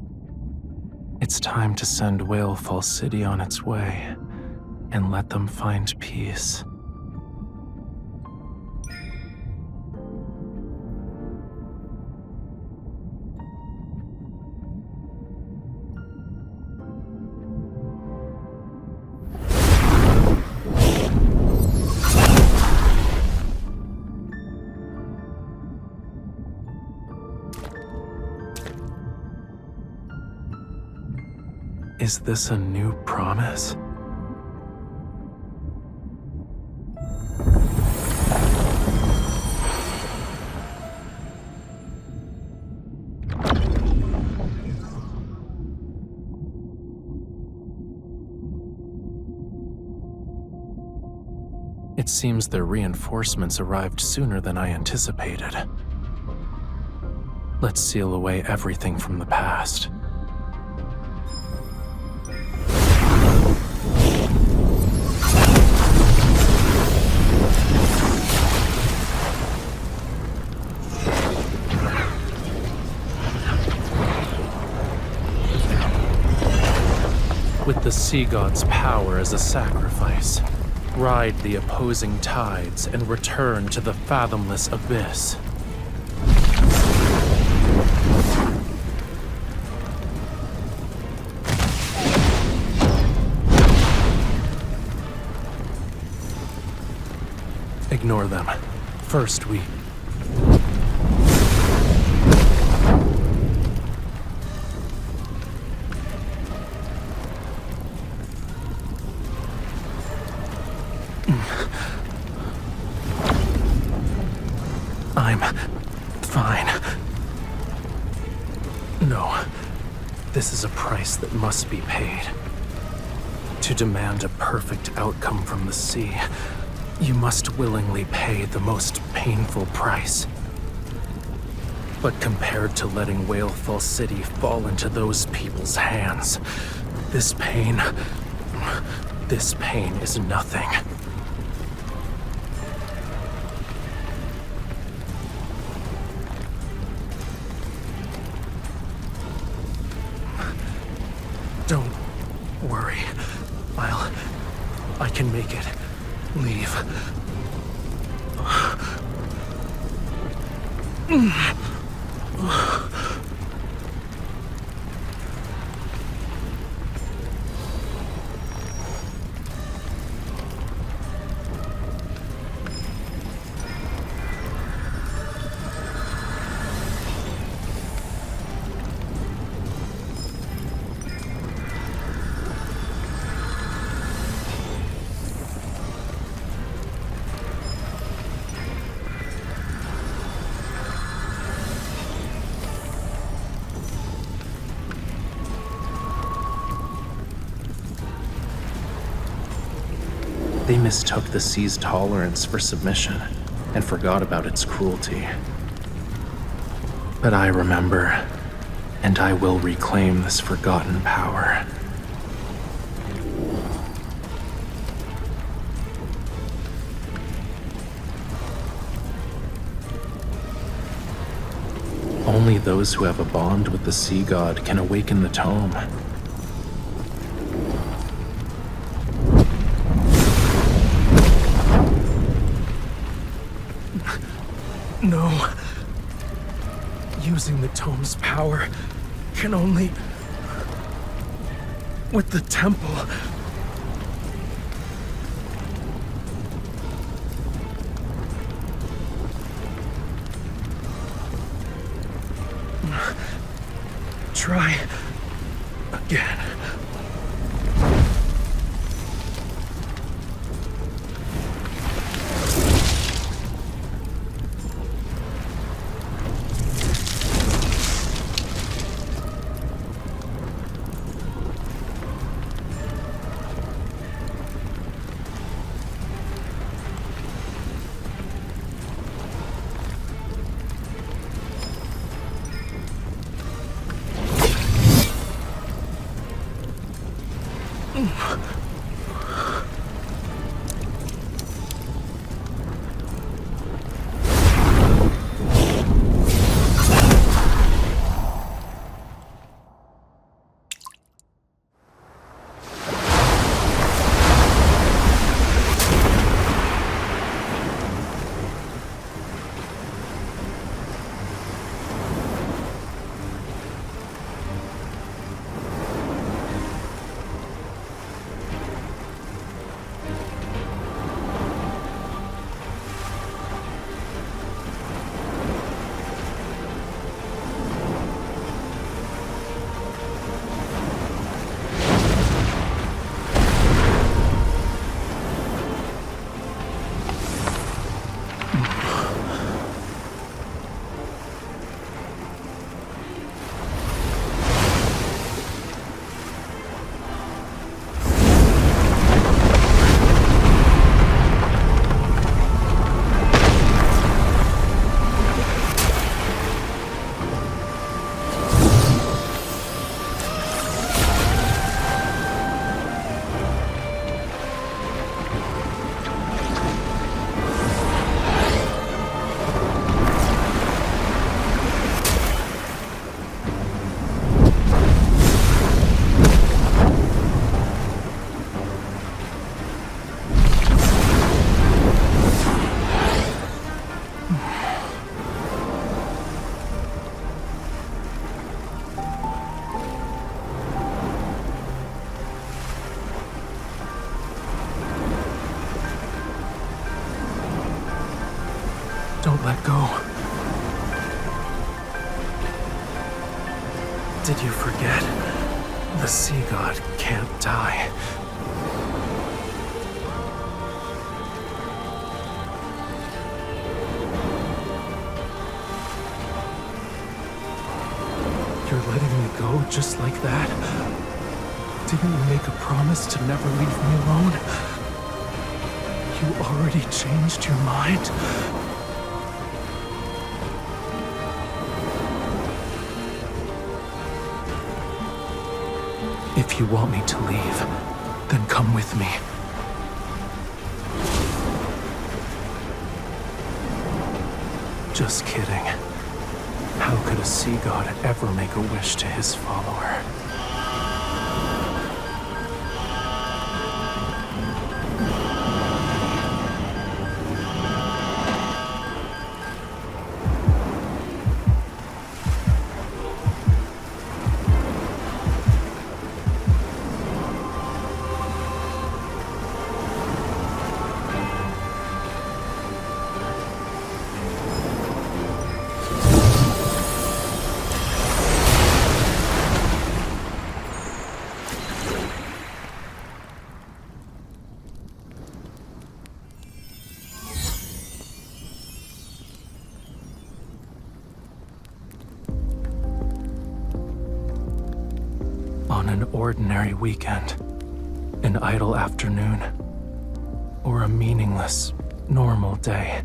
It's time to send Whalefall City on its way and let them find peace. Is this a new promise? It seems their reinforcements arrived sooner than I anticipated. Let's seal away everything from the past. sea god's power as a sacrifice, ride the opposing tides, and return to the fathomless abyss. Ignore them. First we... I'm fine. No. This is a price that must be paid. To demand a perfect outcome from the sea, you must willingly pay the most painful price. But compared to letting Whalefall City fall into those people's hands, this pain is nothing. Don't worry. I can make it. Leave. They mistook the sea's tolerance for submission and forgot about its cruelty. But I remember, and I will reclaim this forgotten power. Only those who have a bond with the sea god can awaken the tome. No. Using the tome's power can only... with the temple. Try again. Don't let go. Did you forget? The sea god can't die. You're letting me go just like that? Didn't you make a promise to never leave me alone? You already changed your mind? If you want me to leave, then come with me. Just kidding. How could a sea god ever make a wish to his follower? On an ordinary weekend, an idle afternoon, or a meaningless, normal day.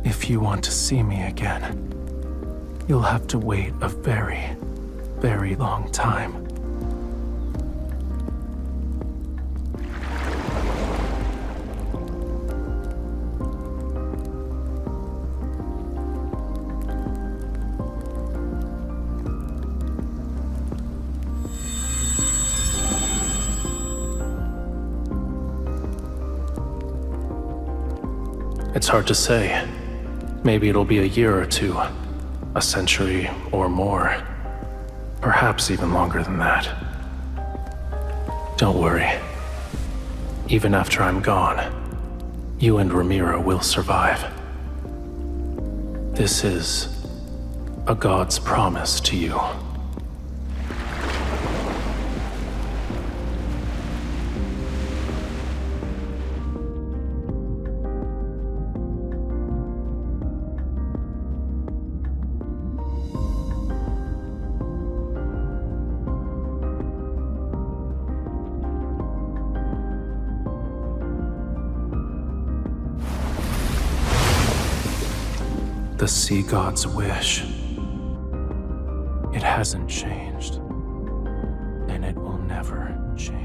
If you want to see me again, you'll have to wait a very, very long time. It's hard to say. Maybe it'll be a year or two, a century or more. Perhaps even longer than that. Don't worry. Even after I'm gone, you and Ramiro will survive. This is a god's promise to you. The sea god's wish. It hasn't changed, and it will never change.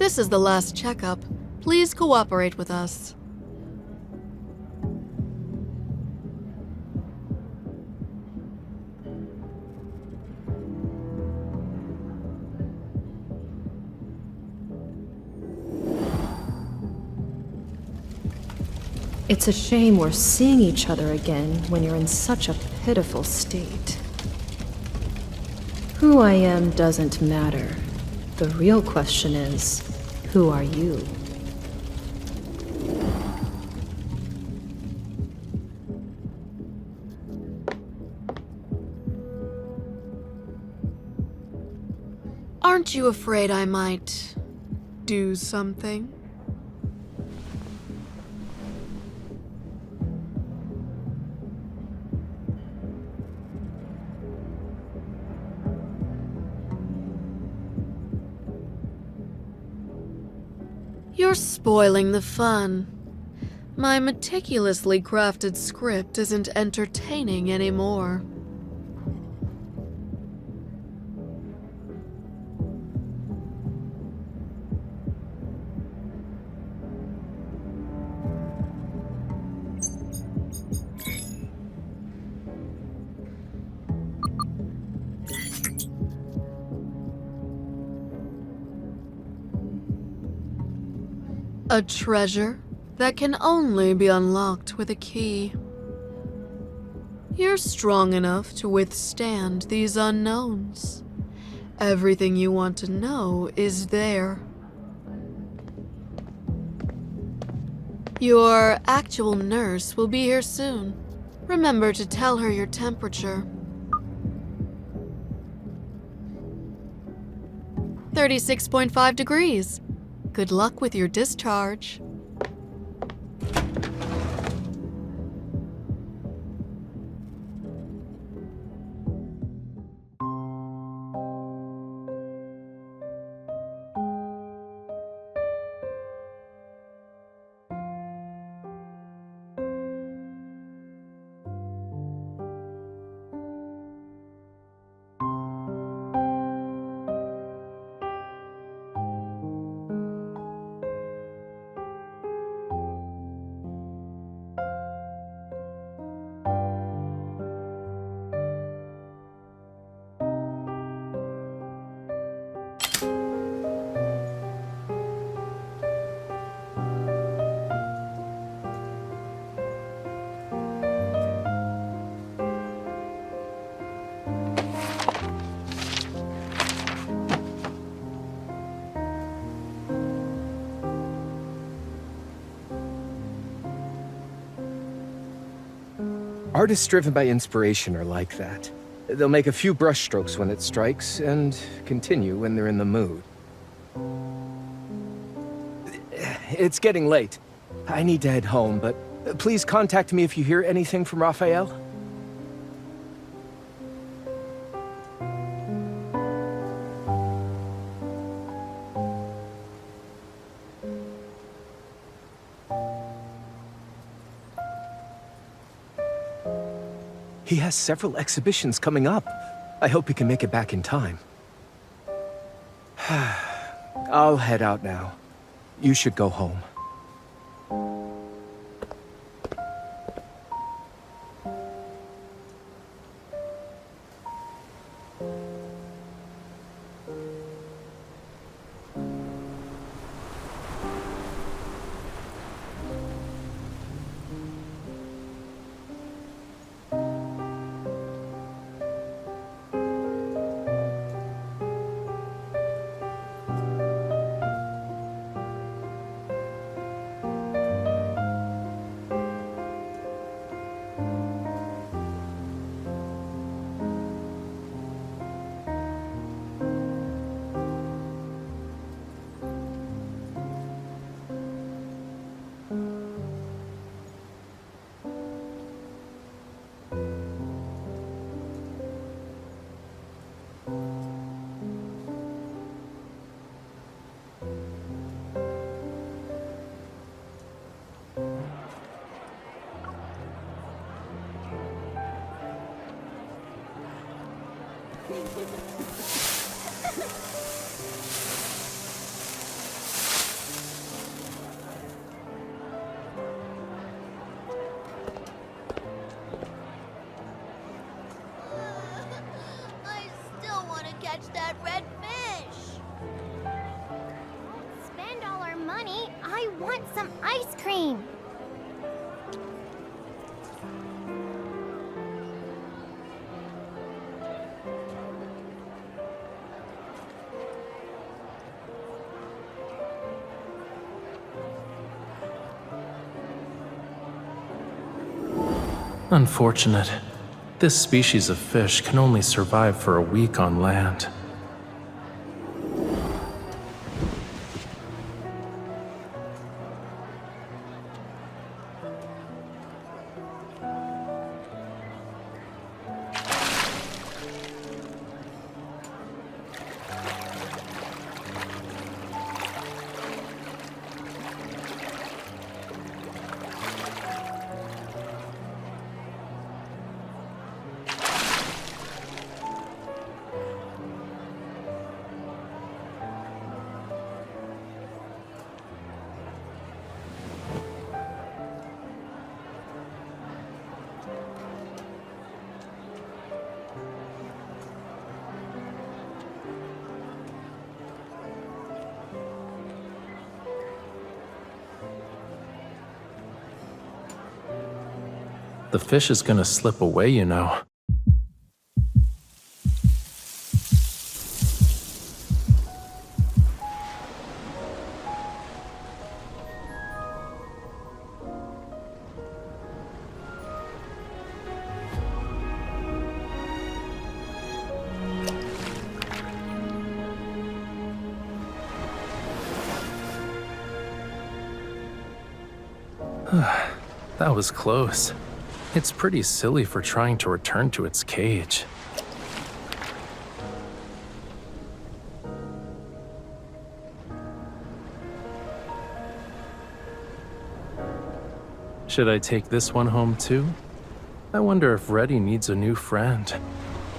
This is the last checkup. Please cooperate with us. It's a shame we're seeing each other again when you're in such a pitiful state. Who I am doesn't matter. The real question is, who are you? Aren't you afraid I might do something? You're spoiling the fun. My meticulously crafted script isn't entertaining anymore. A treasure that can only be unlocked with a key. You're strong enough to withstand these unknowns. Everything you want to know is there. Your actual nurse will be here soon. Remember to tell her your temperature. 36.5 degrees. Good luck with your discharge. Artists driven by inspiration are like that. They'll make a few brushstrokes when it strikes, and continue when they're in the mood. It's getting late. I need to head home, but please contact me if you hear anything from Raphael. He has several exhibitions coming up. I hope he can make it back in time. I'll head out now. You should go home. that red fish? Spend all our money. I want some ice cream. Unfortunate. This species of fish can only survive for a week on land. The fish is gonna slip away, you know. That was close. It's pretty silly for trying to return to its cage. Should I take this one home too? I wonder if Reddy needs a new friend.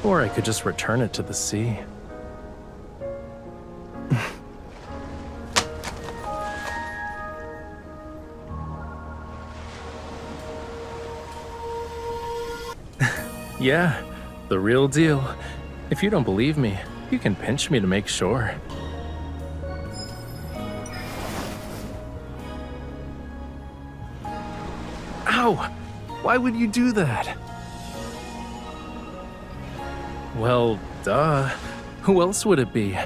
Or I could just return it to the sea. Yeah, the real deal. If you don't believe me, you can pinch me to make sure. Ow! Why would you do that? Well, duh. Who else would it be?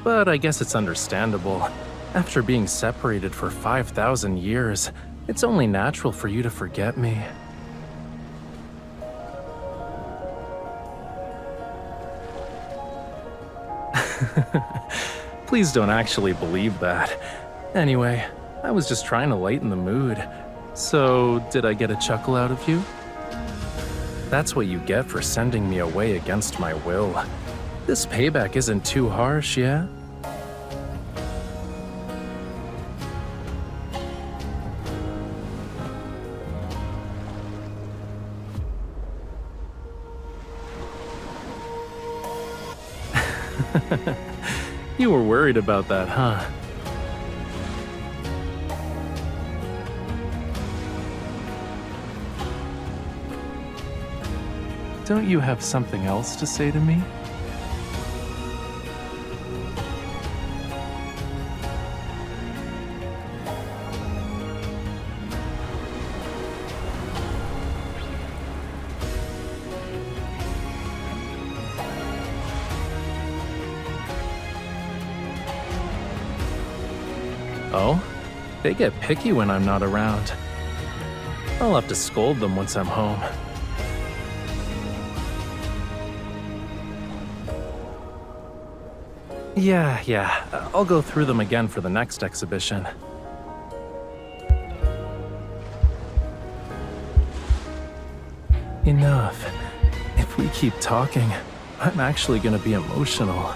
But I guess it's understandable. After being separated for 5,000 years, it's only natural for you to forget me. Please don't actually believe that. Anyway, I was just trying to lighten the mood. So, did I get a chuckle out of you? That's what you get for sending me away against my will. This payback isn't too harsh, yeah? You were worried about that, huh? Don't you have something else to say to me? Oh? They get picky when I'm not around. I'll have to scold them once I'm home. Yeah, I'll go through them again for the next exhibition. Enough. If we keep talking, I'm actually gonna be emotional.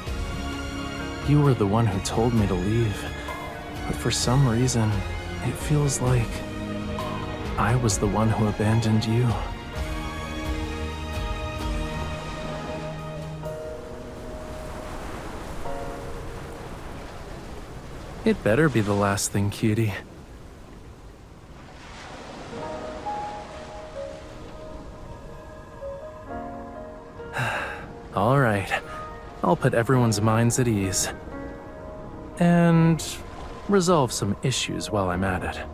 You were the one who told me to leave, but for some reason, it feels like I was the one who abandoned you. It better be the last thing, cutie. All right. I'll put everyone's minds at ease. And resolve some issues while I'm at it.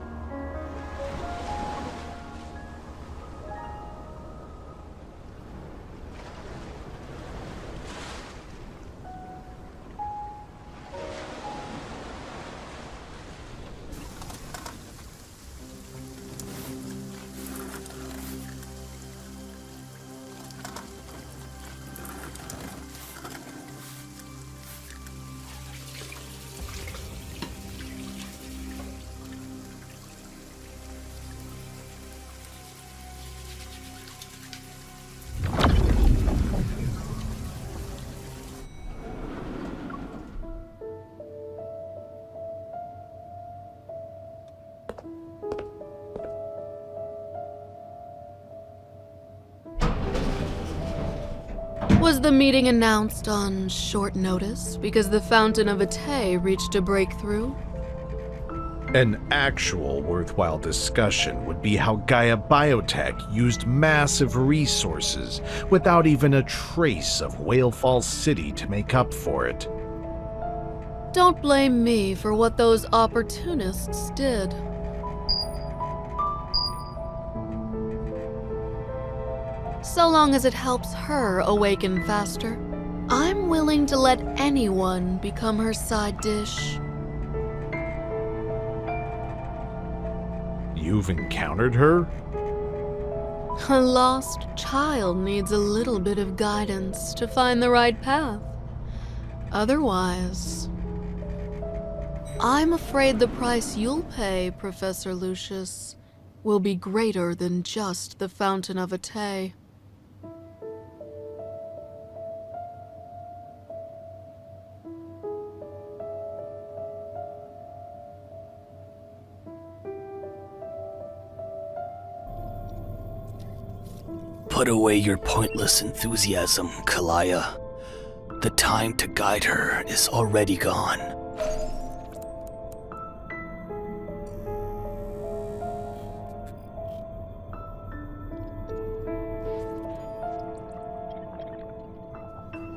Was the meeting announced on short notice because the Fountain of Ate reached a breakthrough? An actual worthwhile discussion would be how Gaia Biotech used massive resources without even a trace of Whalefall City to make up for it. Don't blame me for what those opportunists did. So long as it helps her awaken faster, I'm willing to let anyone become her side dish. You've encountered her? A lost child needs a little bit of guidance to find the right path. Otherwise, I'm afraid the price you'll pay, Professor Lucius, will be greater than just the Fountain of Ate. Put away your pointless enthusiasm, Kalaya. The time to guide her is already gone.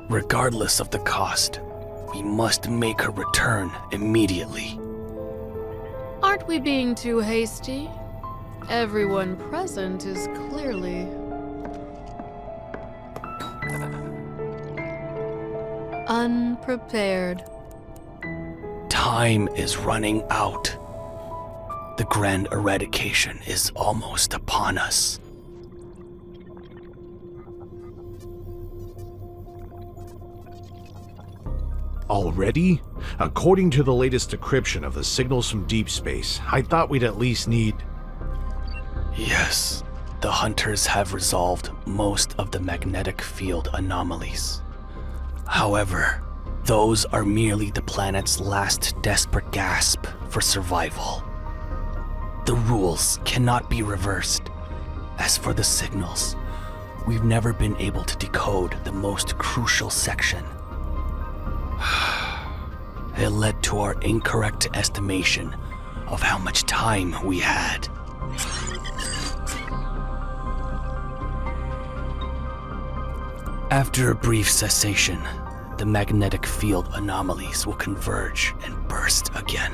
Regardless of the cost, we must make her return immediately. Aren't we being too hasty? Everyone present is clearly unprepared. Time is running out. The grand eradication is almost upon us. Already? According to the latest decryption of the signals from deep space, I thought we'd at least need... Yes, the hunters have resolved most of the magnetic field anomalies. However, those are merely the planet's last desperate gasp for survival. The rules cannot be reversed. As for the signals, we've never been able to decode the most crucial section. It led to our incorrect estimation of how much time we had. After a brief cessation, the magnetic field anomalies will converge and burst again.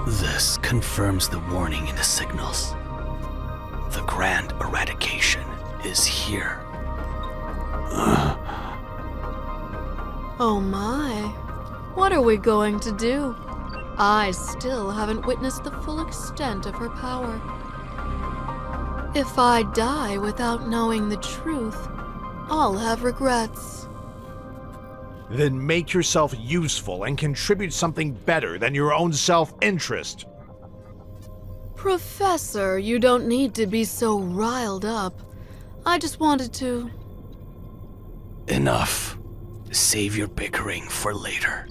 This confirms the warning in the signals. The grand eradication is here. Oh my. What are we going to do? I still haven't witnessed the full extent of her power. If I die without knowing the truth, I'll have regrets. Then make yourself useful and contribute something better than your own self-interest. Professor, you don't need to be so riled up. I just wanted to... Enough. Save your bickering for later.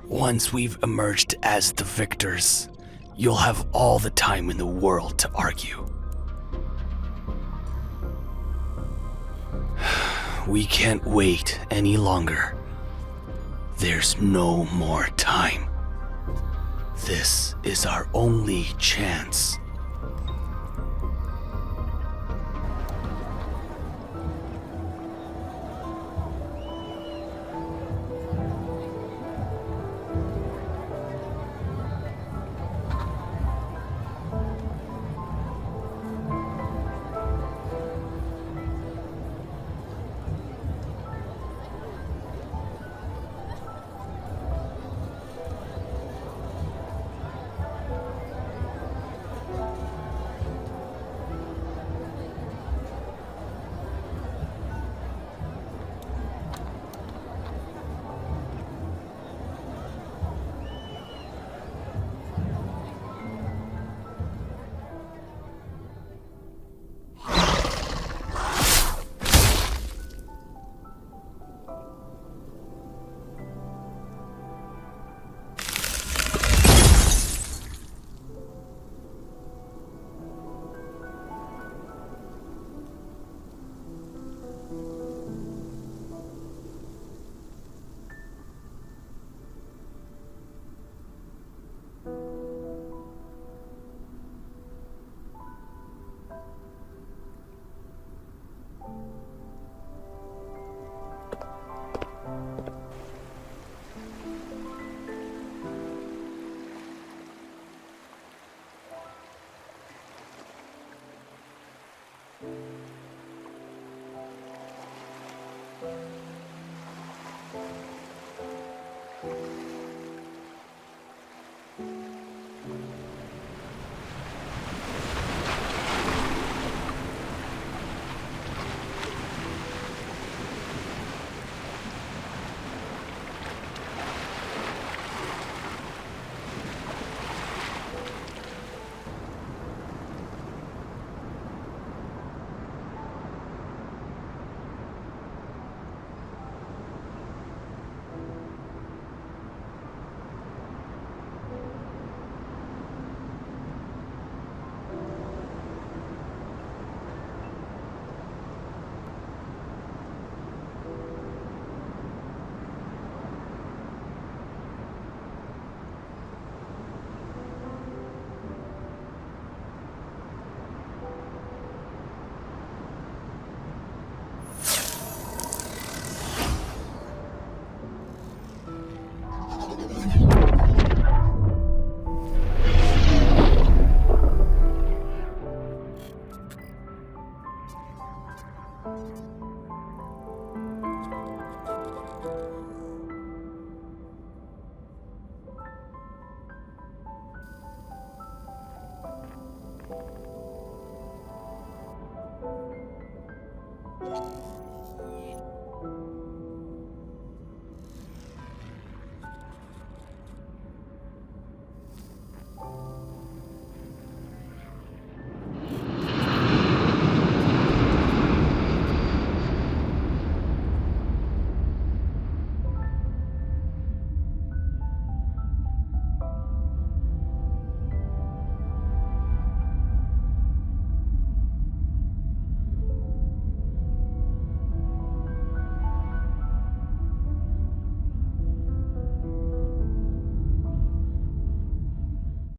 Once we've emerged as the victors, you'll have all the time in the world to argue. We can't wait any longer. There's no more time. This is our only chance.